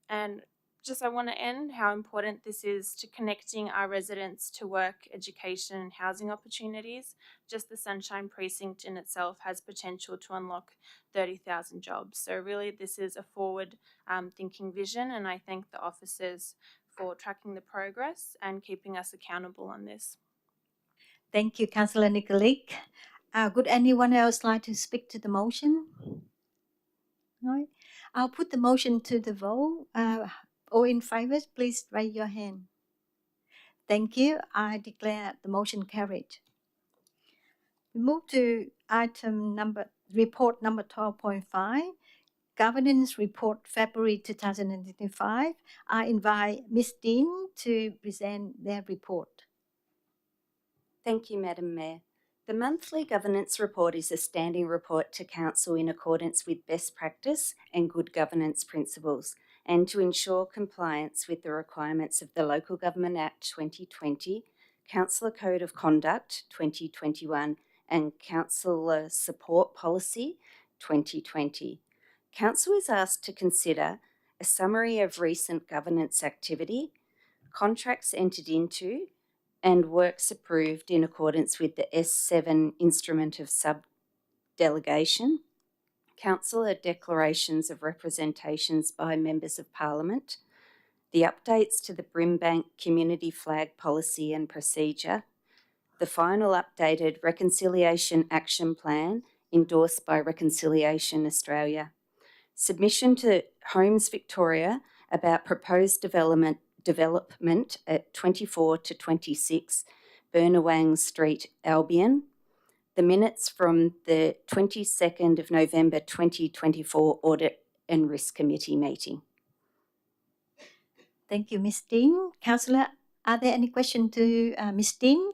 And just I want to end how important this is to connecting our residents to work, education and housing opportunities. Just the Sunshine Precinct in itself has potential to unlock 30,000 jobs. So really this is a forward thinking vision, and I thank the officers for tracking the progress and keeping us accountable on this. Thank you, Councillor Nikolic. Would anyone else like to speak to the motion? No? I'll put the motion to the vote. All in favour, please raise your hand. Thank you. I declare the motion carried. We move to report number 12.5, Governance Report February 2025. I invite Ms. Dean to present their report. Thank you, Madam Mayor. The monthly governance report is a standing report to Council in accordance with best practice and good governance principles, and to ensure compliance with the requirements of the Local Government Act 2020, Councillor Code of Conduct 2021, and Councillor Support Policy 2020. Council is asked to consider a summary of recent governance activity, contracts entered into, and works approved in accordance with the S7 Instrument of Sub-Delegation, Councillor declarations of representations by Members of Parliament, the updates to the Brimbank Community Flag Policy and Procedure, the final updated Reconciliation Action Plan endorsed by Reconciliation Australia, submission to Homes Victoria about proposed development at 24 to 26 Burnawang Street, Albion, the minutes from the 22nd of November 2024 Audit and Risk Committee meeting. Thank you, Ms. Dean. Councillor, are there any questions to Ms. Dean?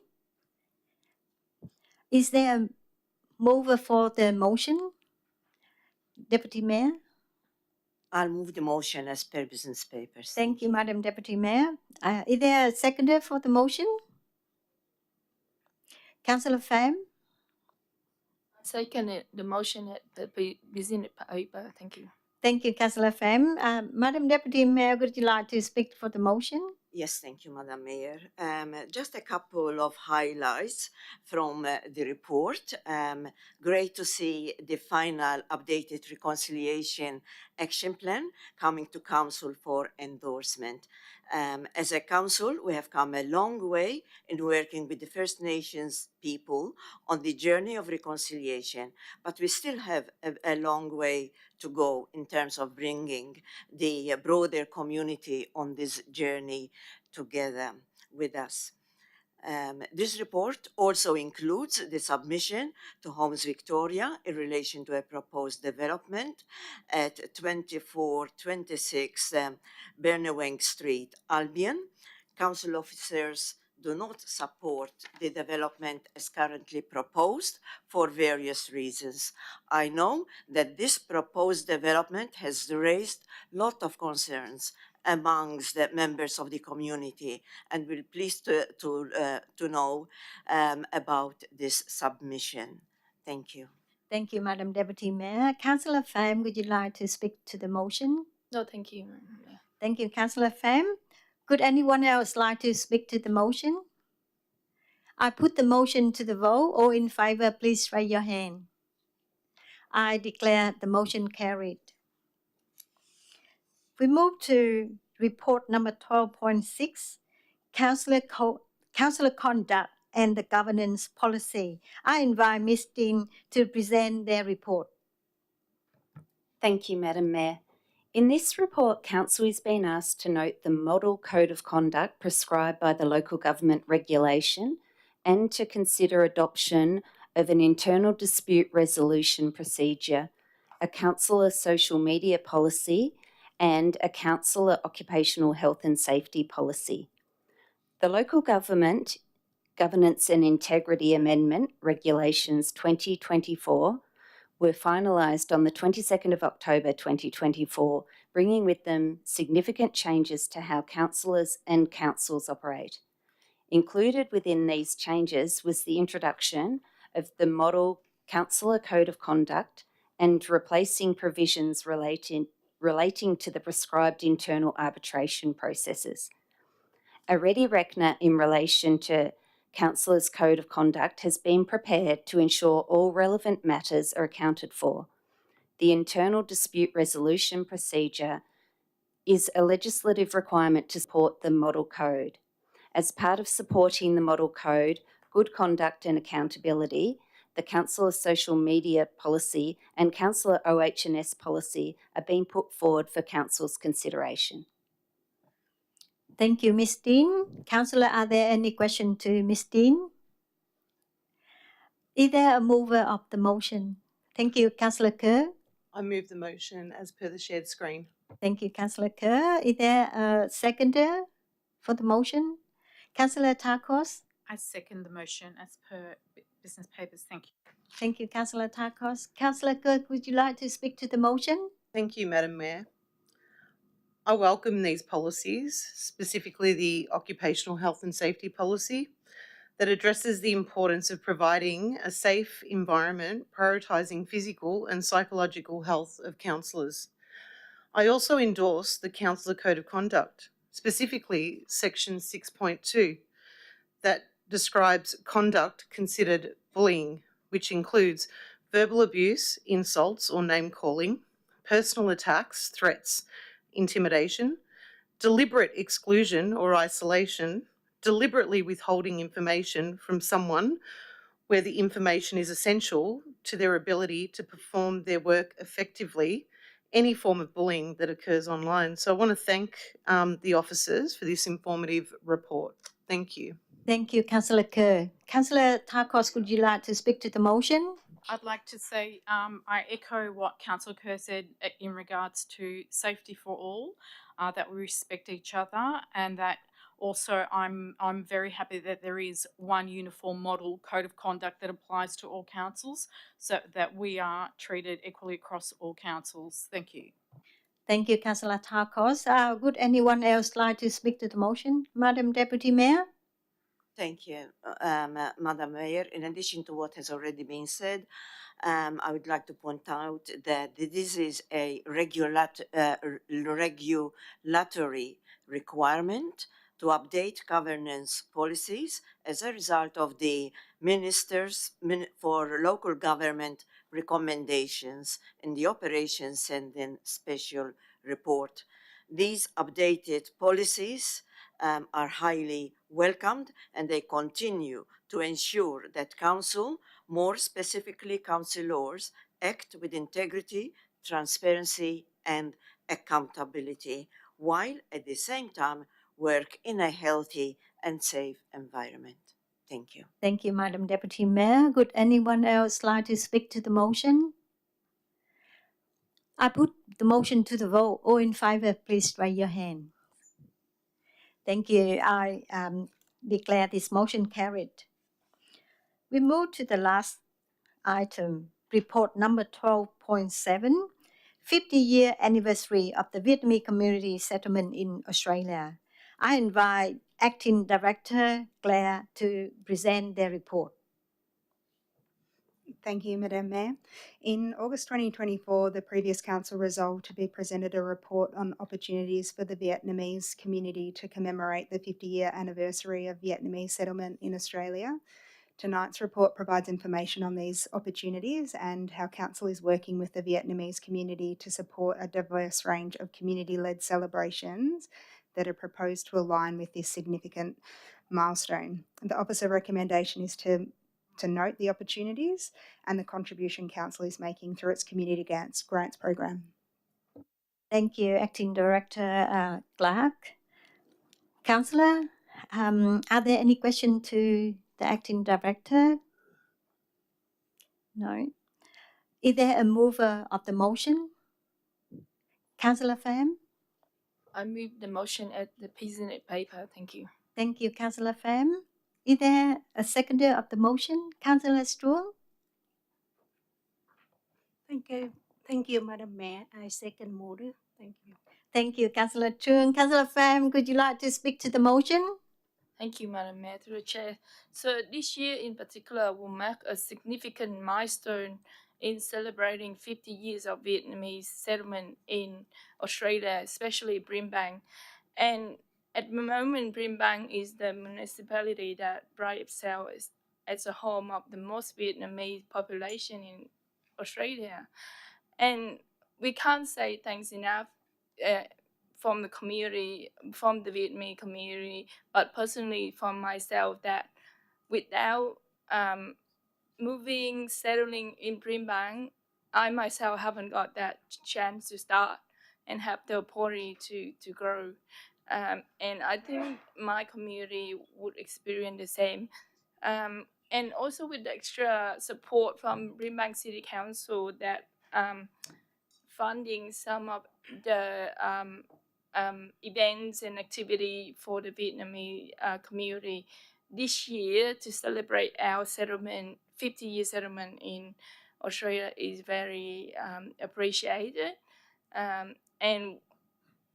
Is there a mover for the motion? Deputy Mayor? I'll move the motion as per business papers. Thank you, Madam Deputy Mayor. Is there a seconder for the motion? Councillor Pham? Second the motion at the business paper. Thank you. Thank you, Councillor Pham. Madam Deputy Mayor, would you like to speak for the motion? Yes, thank you, Madam Mayor. Just a couple of highlights from the report. Great to see the final updated reconciliation action plan coming to Council for endorsement. As a council, we have come a long way in working with the First Nations people on the journey of reconciliation, but we still have a long way to go in terms of bringing the broader community on this journey together with us. This report also includes the submission to Homes Victoria in relation to a proposed development at 2426 Bernewang Street, Albion. Council officers do not support the development as currently proposed for various reasons. I know that this proposed development has raised a lot of concerns amongst the members of the community, and we're pleased to know about this submission. Thank you. Thank you, Madam Deputy Mayor. Councillor Pham, would you like to speak to the motion? No, thank you, Madam Mayor. Thank you, Councillor Pham. Could anyone else like to speak to the motion? I put the motion to the vote. All in favor, please raise your hand. I declare the motion carried. We move to report number 12.6, Councillor Conduct and the Governance Policy. I invite Ms. Dean to present their report. Thank you, Madam Mayor. In this report, Council is being asked to note the model code of conduct prescribed by the local government regulation and to consider adoption of an internal dispute resolution procedure, a councillor social media policy, and a councillor occupational health and safety policy. The Local Government Governance and Integrity Amendment Regulations 2024 were finalised on the 22nd of October 2024, bringing with them significant changes to how councillors and councils operate. Included within these changes was the introduction of the Model Councillor Code of Conduct and replacing provisions relating to the prescribed internal arbitration processes. A ready reckoner in relation to Councillors' Code of Conduct has been prepared to ensure all relevant matters are accounted for. The internal dispute resolution procedure is a legislative requirement to support the Model Code. As part of supporting the Model Code, good conduct and accountability, the Councillor Social Media Policy and Councillor OH&S Policy are being put forward for Council's consideration. Thank you, Ms. Dean. Councillor, are there any questions to Ms. Dean? Is there a mover of the motion? Thank you, Councillor Kerr. I move the motion as per the shared screen. Thank you, Councillor Kerr. Is there a seconder for the motion? Councillor Tarkos. I second the motion as per business papers. Thank you. Thank you, Councillor Tarkos. Councillor Kirk, would you like to speak to the motion? Thank you, Madam Mayor. I welcome these policies, specifically the Occupational Health and Safety Policy, that addresses the importance of providing a safe environment, prioritising physical and psychological health of councillors. I also endorse the Councillor Code of Conduct, specifically Section 6.2, that describes conduct considered bullying, which includes verbal abuse, insults or name-calling, personal attacks, threats, intimidation, deliberate exclusion or isolation, deliberately withholding information from someone where the information is essential to their ability to perform their work effectively, any form of bullying that occurs online. So I want to thank the officers for this informative report. Thank you. Thank you, Councillor Kerr. Councillor Tarkos, would you like to speak to the motion? I'd like to say I echo what Councillor Kerr said in regards to safety for all, that we respect each other, and that also I'm very happy that there is one uniform model code of conduct that applies to all councils, so that we are treated equally across all councils. Thank you. Thank you, Councillor Tarkos. Would anyone else like to speak to the motion? Madam Deputy Mayor? Thank you, Madam Mayor. In addition to what has already been said, I would like to point out that this is a regulatory requirement to update governance policies as a result of the Ministers for Local Government recommendations in the Operations and in Special Report. These updated policies are highly welcomed, and they continue to ensure that Council, more specifically councillors, act with integrity, transparency, and accountability, while at the same time work in a healthy and safe environment. Thank you. Thank you, Madam Deputy Mayor. Would anyone else like to speak to the motion? I put the motion to the vote. All in favor, please raise your hand. Thank you. I declare this motion carried. We move to the last item, report number 12.7, 50-year anniversary of the Vietnamese community settlement in Australia. I invite Acting Director Claire to present their report. Thank you, Madam Mayor. In August 2024, the previous council resolved to be presented a report on opportunities for the Vietnamese community to commemorate the 50-year anniversary of Vietnamese settlement in Australia. Tonight's report provides information on these opportunities and how council is working with the Vietnamese community to support a diverse range of community-led celebrations that are proposed to align with this significant milestone. The Office of Recommendation is to note the opportunities and the contribution council is making through its community grants program. Thank you, Acting Director Clark. Councillor, are there any questions to the Acting Director? No. Is there a mover of the motion? Councillor Pham? I move the motion at the presented paper. Thank you. Thank you, Councillor Pham. Is there a seconder of the motion? Councillor Struan? Thank you, Madam Mayor. I second motion. Thank you. Thank you, Councillor Truong. Councillor Pham, could you like to speak to the motion? Thank you, Madam Mayor, through the Chair. So this year in particular will mark a significant milestone in celebrating 50 years of Vietnamese settlement in Australia, especially Brimbank. And at the moment, Brimbank is the municipality that prides itself as a home of the most Vietnamese population in Australia. And we can't say thanks enough from the community, from the Vietnamese community, but personally from myself, that without settling in Brimbank, I myself haven't got that chance to start and have the opportunity to grow. And I think my community would experience the same. And also with the extra support from Brimbank City Council that funding some of the events and activity for the Vietnamese community this year to celebrate our settlement, 50-year settlement in Australia is very appreciated. And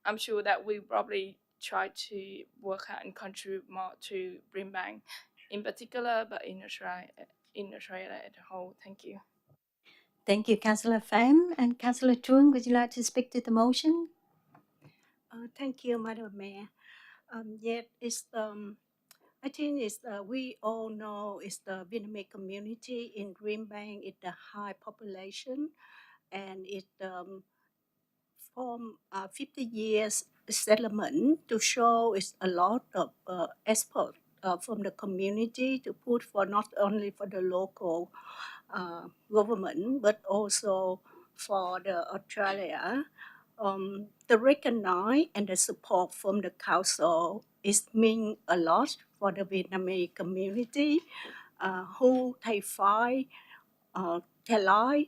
I'm sure that we probably try to work out and contribute more to Brimbank in particular, but in Australia as a whole. Thank you. Thank you, Councillor Pham. And Councillor Truong, would you like to speak to the motion? Thank you, Madam Mayor. I think we all know it's the Vietnamese community in Brimbank. It's a high population, and it from 50 years settlement to show it's a lot of effort from the community to put for not only for the local government but also for the Australia. The recognize and the support from the council is mean a lot for the Vietnamese community who they find their life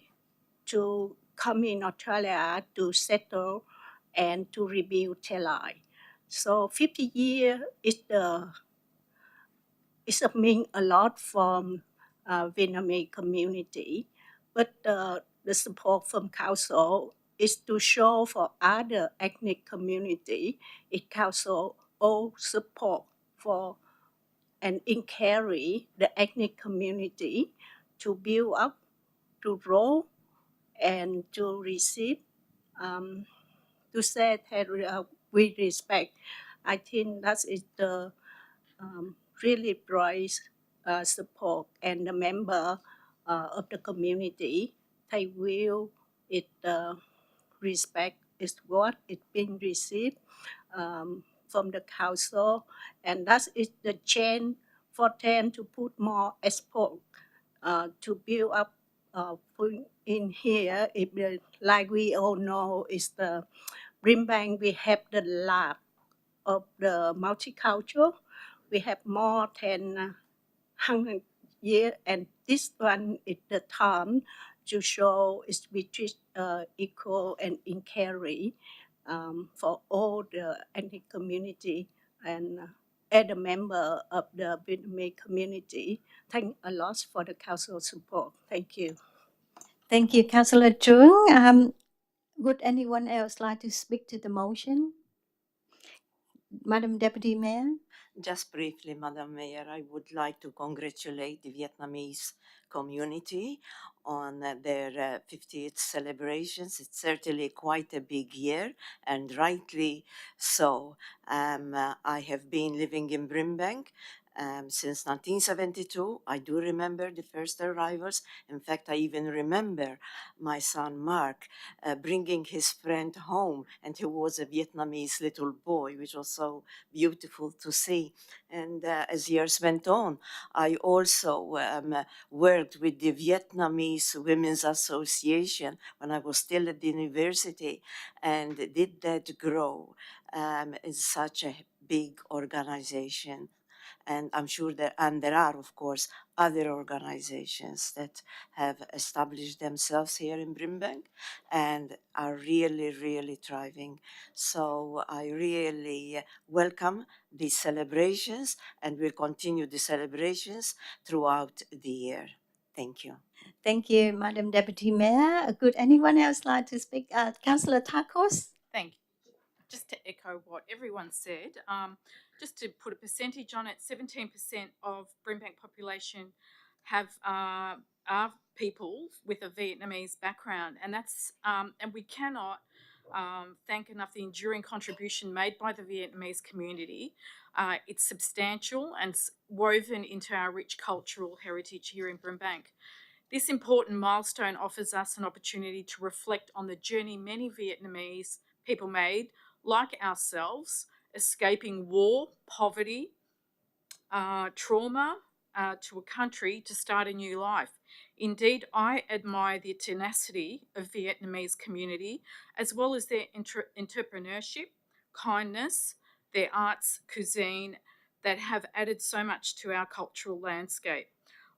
to come in Australia to settle and to rebuild their life. So 50 years is mean a lot from Vietnamese community, but the support from council is to show for other ethnic community. It council all support for and encourage the ethnic community to build up, to grow, and to receive, to say that we respect I think that is the really bright support, and the member of the community, they will it respect is what is being received from the council, and that is the change for them to put more effort to build up in here. Like we all know, is the Brimbank. We have the lab of the multicultural. We have more than 100 years, and this one is the time to show is between equal and in carry for all the ethnic community, and as a member of the Vietnamese community, thank a lot for the council support. Thank you. Thank you, Councillor Chung. Would anyone else like to speak to the motion? Madam Deputy Mayor? Just briefly, Madam Mayor, I would like to congratulate the Vietnamese community on their 50th celebrations. It's certainly quite a big year, and rightly so. I have been living in Brimbank since 1972. I do remember the first arrivals. In fact, I even remember my son Mark bringing his friend home, and he was a Vietnamese little boy, which was so beautiful to see. And as years went on, I also worked with the Vietnamese Women's Association when I was still at the university, and did that grow in such a big organization. And I'm sure that, and there are, of course, other organizations that have established themselves here in Brimbank and are really, really thriving. So I really welcome these celebrations, and will continue the celebrations throughout the year. Thank you. Thank you, Madam Deputy Mayor. Could anyone else like to speak? Councillor Takos? Thank you. Just to echo what everyone said, just to put a percentage on it, 17% of Brimbank population are people with a Vietnamese background, and that's and we cannot thank enough the enduring contribution made by the Vietnamese community. It's substantial and woven into our rich cultural heritage here in Brimbank. This important milestone offers us an opportunity to reflect on the journey many Vietnamese people made, like ourselves, escaping war, poverty, trauma, to a country to start a new life. Indeed, I admire the tenacity of Vietnamese community, as well as their entrepreneurship, kindness, their arts, cuisine, that have added so much to our cultural landscape.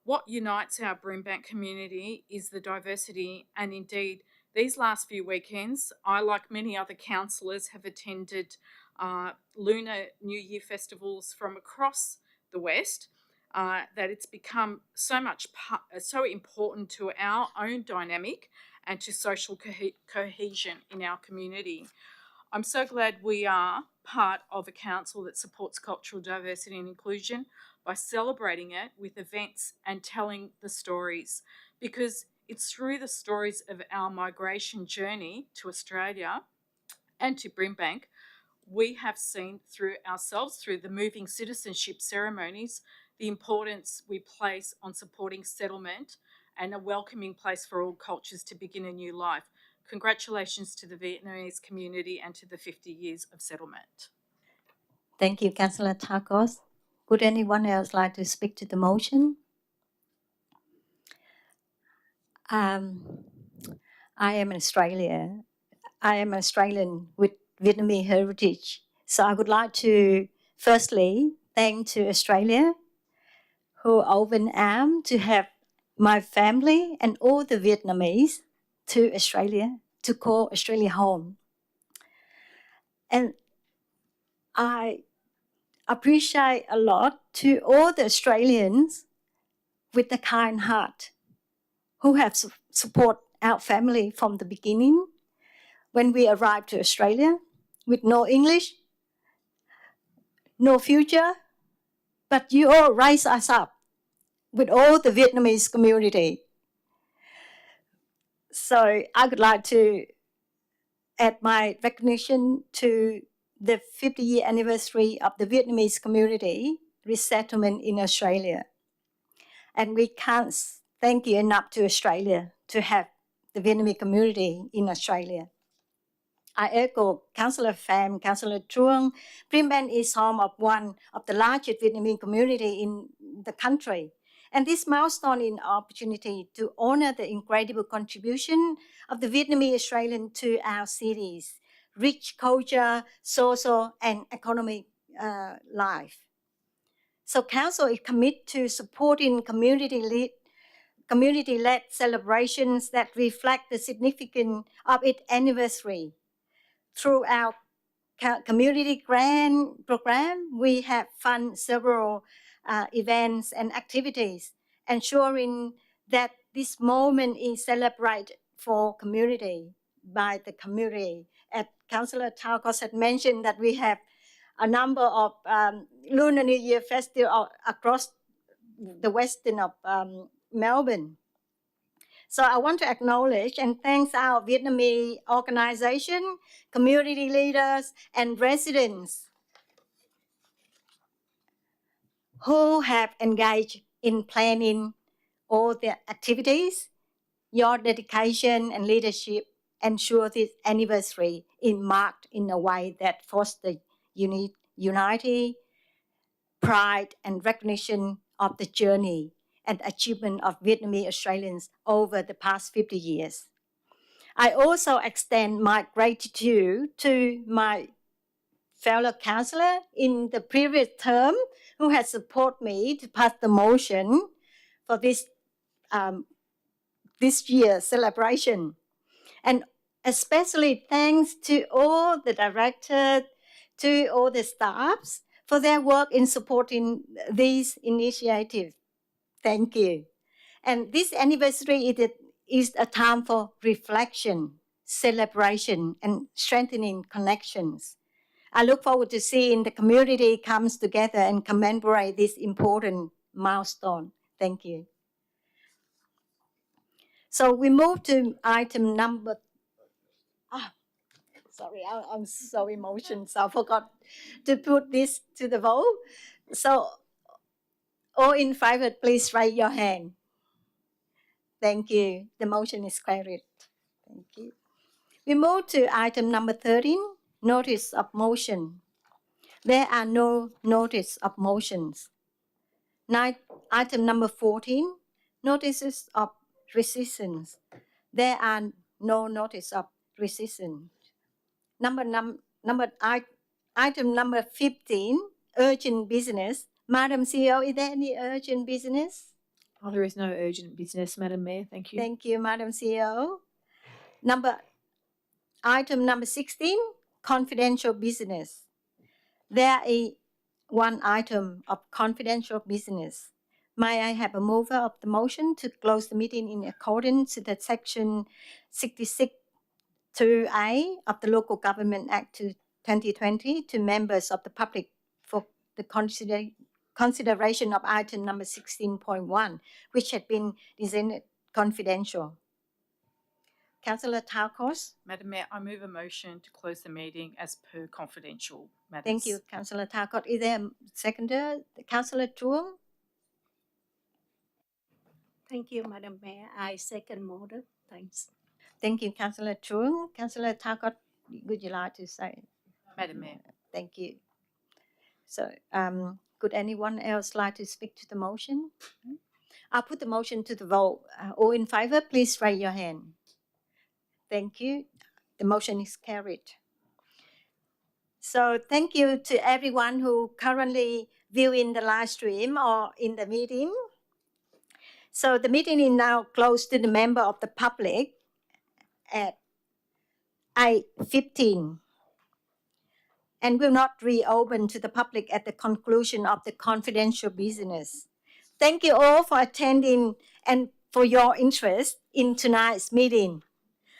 What unites our Brimbank community is the diversity, and indeed, these last few weekends, I, like many other councillors, have attended Lunar New Year festivals from across the West, that it's become so important to our own dynamic and to social cohesion in our community. I'm so glad we are part of a council that supports cultural diversity and inclusion by celebrating it with events and telling the stories, because it's through the stories of our migration journey to Australia and to Brimbank we have seen through ourselves, through the moving citizenship ceremonies, the importance we place on supporting settlement and a welcoming place for all cultures to begin a new life. Congratulations to the Vietnamese community and to the 50 years of settlement. Thank you, Councillor Takos. Would anyone else like to speak to the motion? I am an Australian. I am an Australian with Vietnamese heritage. So I would like to firstly thank to Australia who opened arms to have my family and all the Vietnamese to Australia, to call Australia home. And I appreciate a lot to all the Australians with the kind heart who have support our family from the beginning when we arrived to Australia with no English, no future, but you all raise us up with all the Vietnamese community. So I would like to add my recognition to the 50-year anniversary of the Vietnamese community resettlement in Australia. And we can't thank you enough to Australia to have the Vietnamese community in Australia. I echo Councillor Pham, Councillor Truong. Brimbank is home of one of the largest Vietnamese community in the country. And this milestone is an opportunity to honor the incredible contribution of the Vietnamese Australian to our cities, rich culture, social and economic life. So Council is committed to supporting community-led celebrations that reflect the significance of its anniversary. Through our community grant program, we have funded several events and activities, ensuring that this moment is celebrated for community by the community. As Councillor Taucos had mentioned that we have a number of Lunar New Year festival across the western of Melbourne. So I want to acknowledge and thank our Vietnamese organization, community leaders, and residents who have engaged in planning all the activities. Your dedication and leadership ensure this anniversary is marked in a way that fosters unity, pride, and recognition of the journey and achievement of Vietnamese Australians over the past 50 years. I also extend my gratitude to my fellow councillor in the previous term who has supported me to pass the motion for this year's celebration. And especially thanks to all the directors, to all the staffs for their work in supporting these initiatives. Thank you. And this anniversary is a time for reflection, celebration, and strengthening connections. I look forward to seeing the community comes together and commemorate this important milestone. Thank you. So we move to item number. Sorry, I'm so emotional, so I forgot to put this to the vote. So, all in favor, please raise your hand. Thank you. The motion is carried. Thank you. We move to item number 13, notice of motion. There are no notice of motions. Item number 14, notices of resistance. There are no notice of resistance. Item number 15, urgent business. Madam CEO, is there any urgent business? Oh, there is no urgent business, Madam Mayor. Thank you. Thank you, Madam CEO. Item number 16, confidential business. There is one item of confidential business. May I have a mover of the motion to close the meeting in accordance with the section 66(2)(a) of the Local Government Act 2020 to members of the public for the consideration of item number 16.1, which had been designated confidential. Councillor Taucos. Madam Mayor, I move a motion to close the meeting as per confidential matters. Thank you, Councillor Taucos. Is there a seconder? Councillor Truong. Thank you, Madam Mayor. I second motion. Thanks. Thank you, Councillor Truong. Councillor Taucos, would you like to say? Madam Mayor. Thank you. So, could anyone else like to speak to the motion? I'll put the motion to the vote. All in favor, please raise your hand. Thank you. The motion is carried. So thank you to everyone who currently viewing the live stream or in the meeting. So the meeting is now closed to the member of the public at 8:15 and will not reopen to the public at the conclusion of the confidential business. Thank you all for attending and for your interest in tonight's meeting.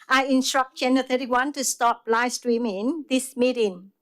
I instruct Channel 31 to stop live streaming this meeting.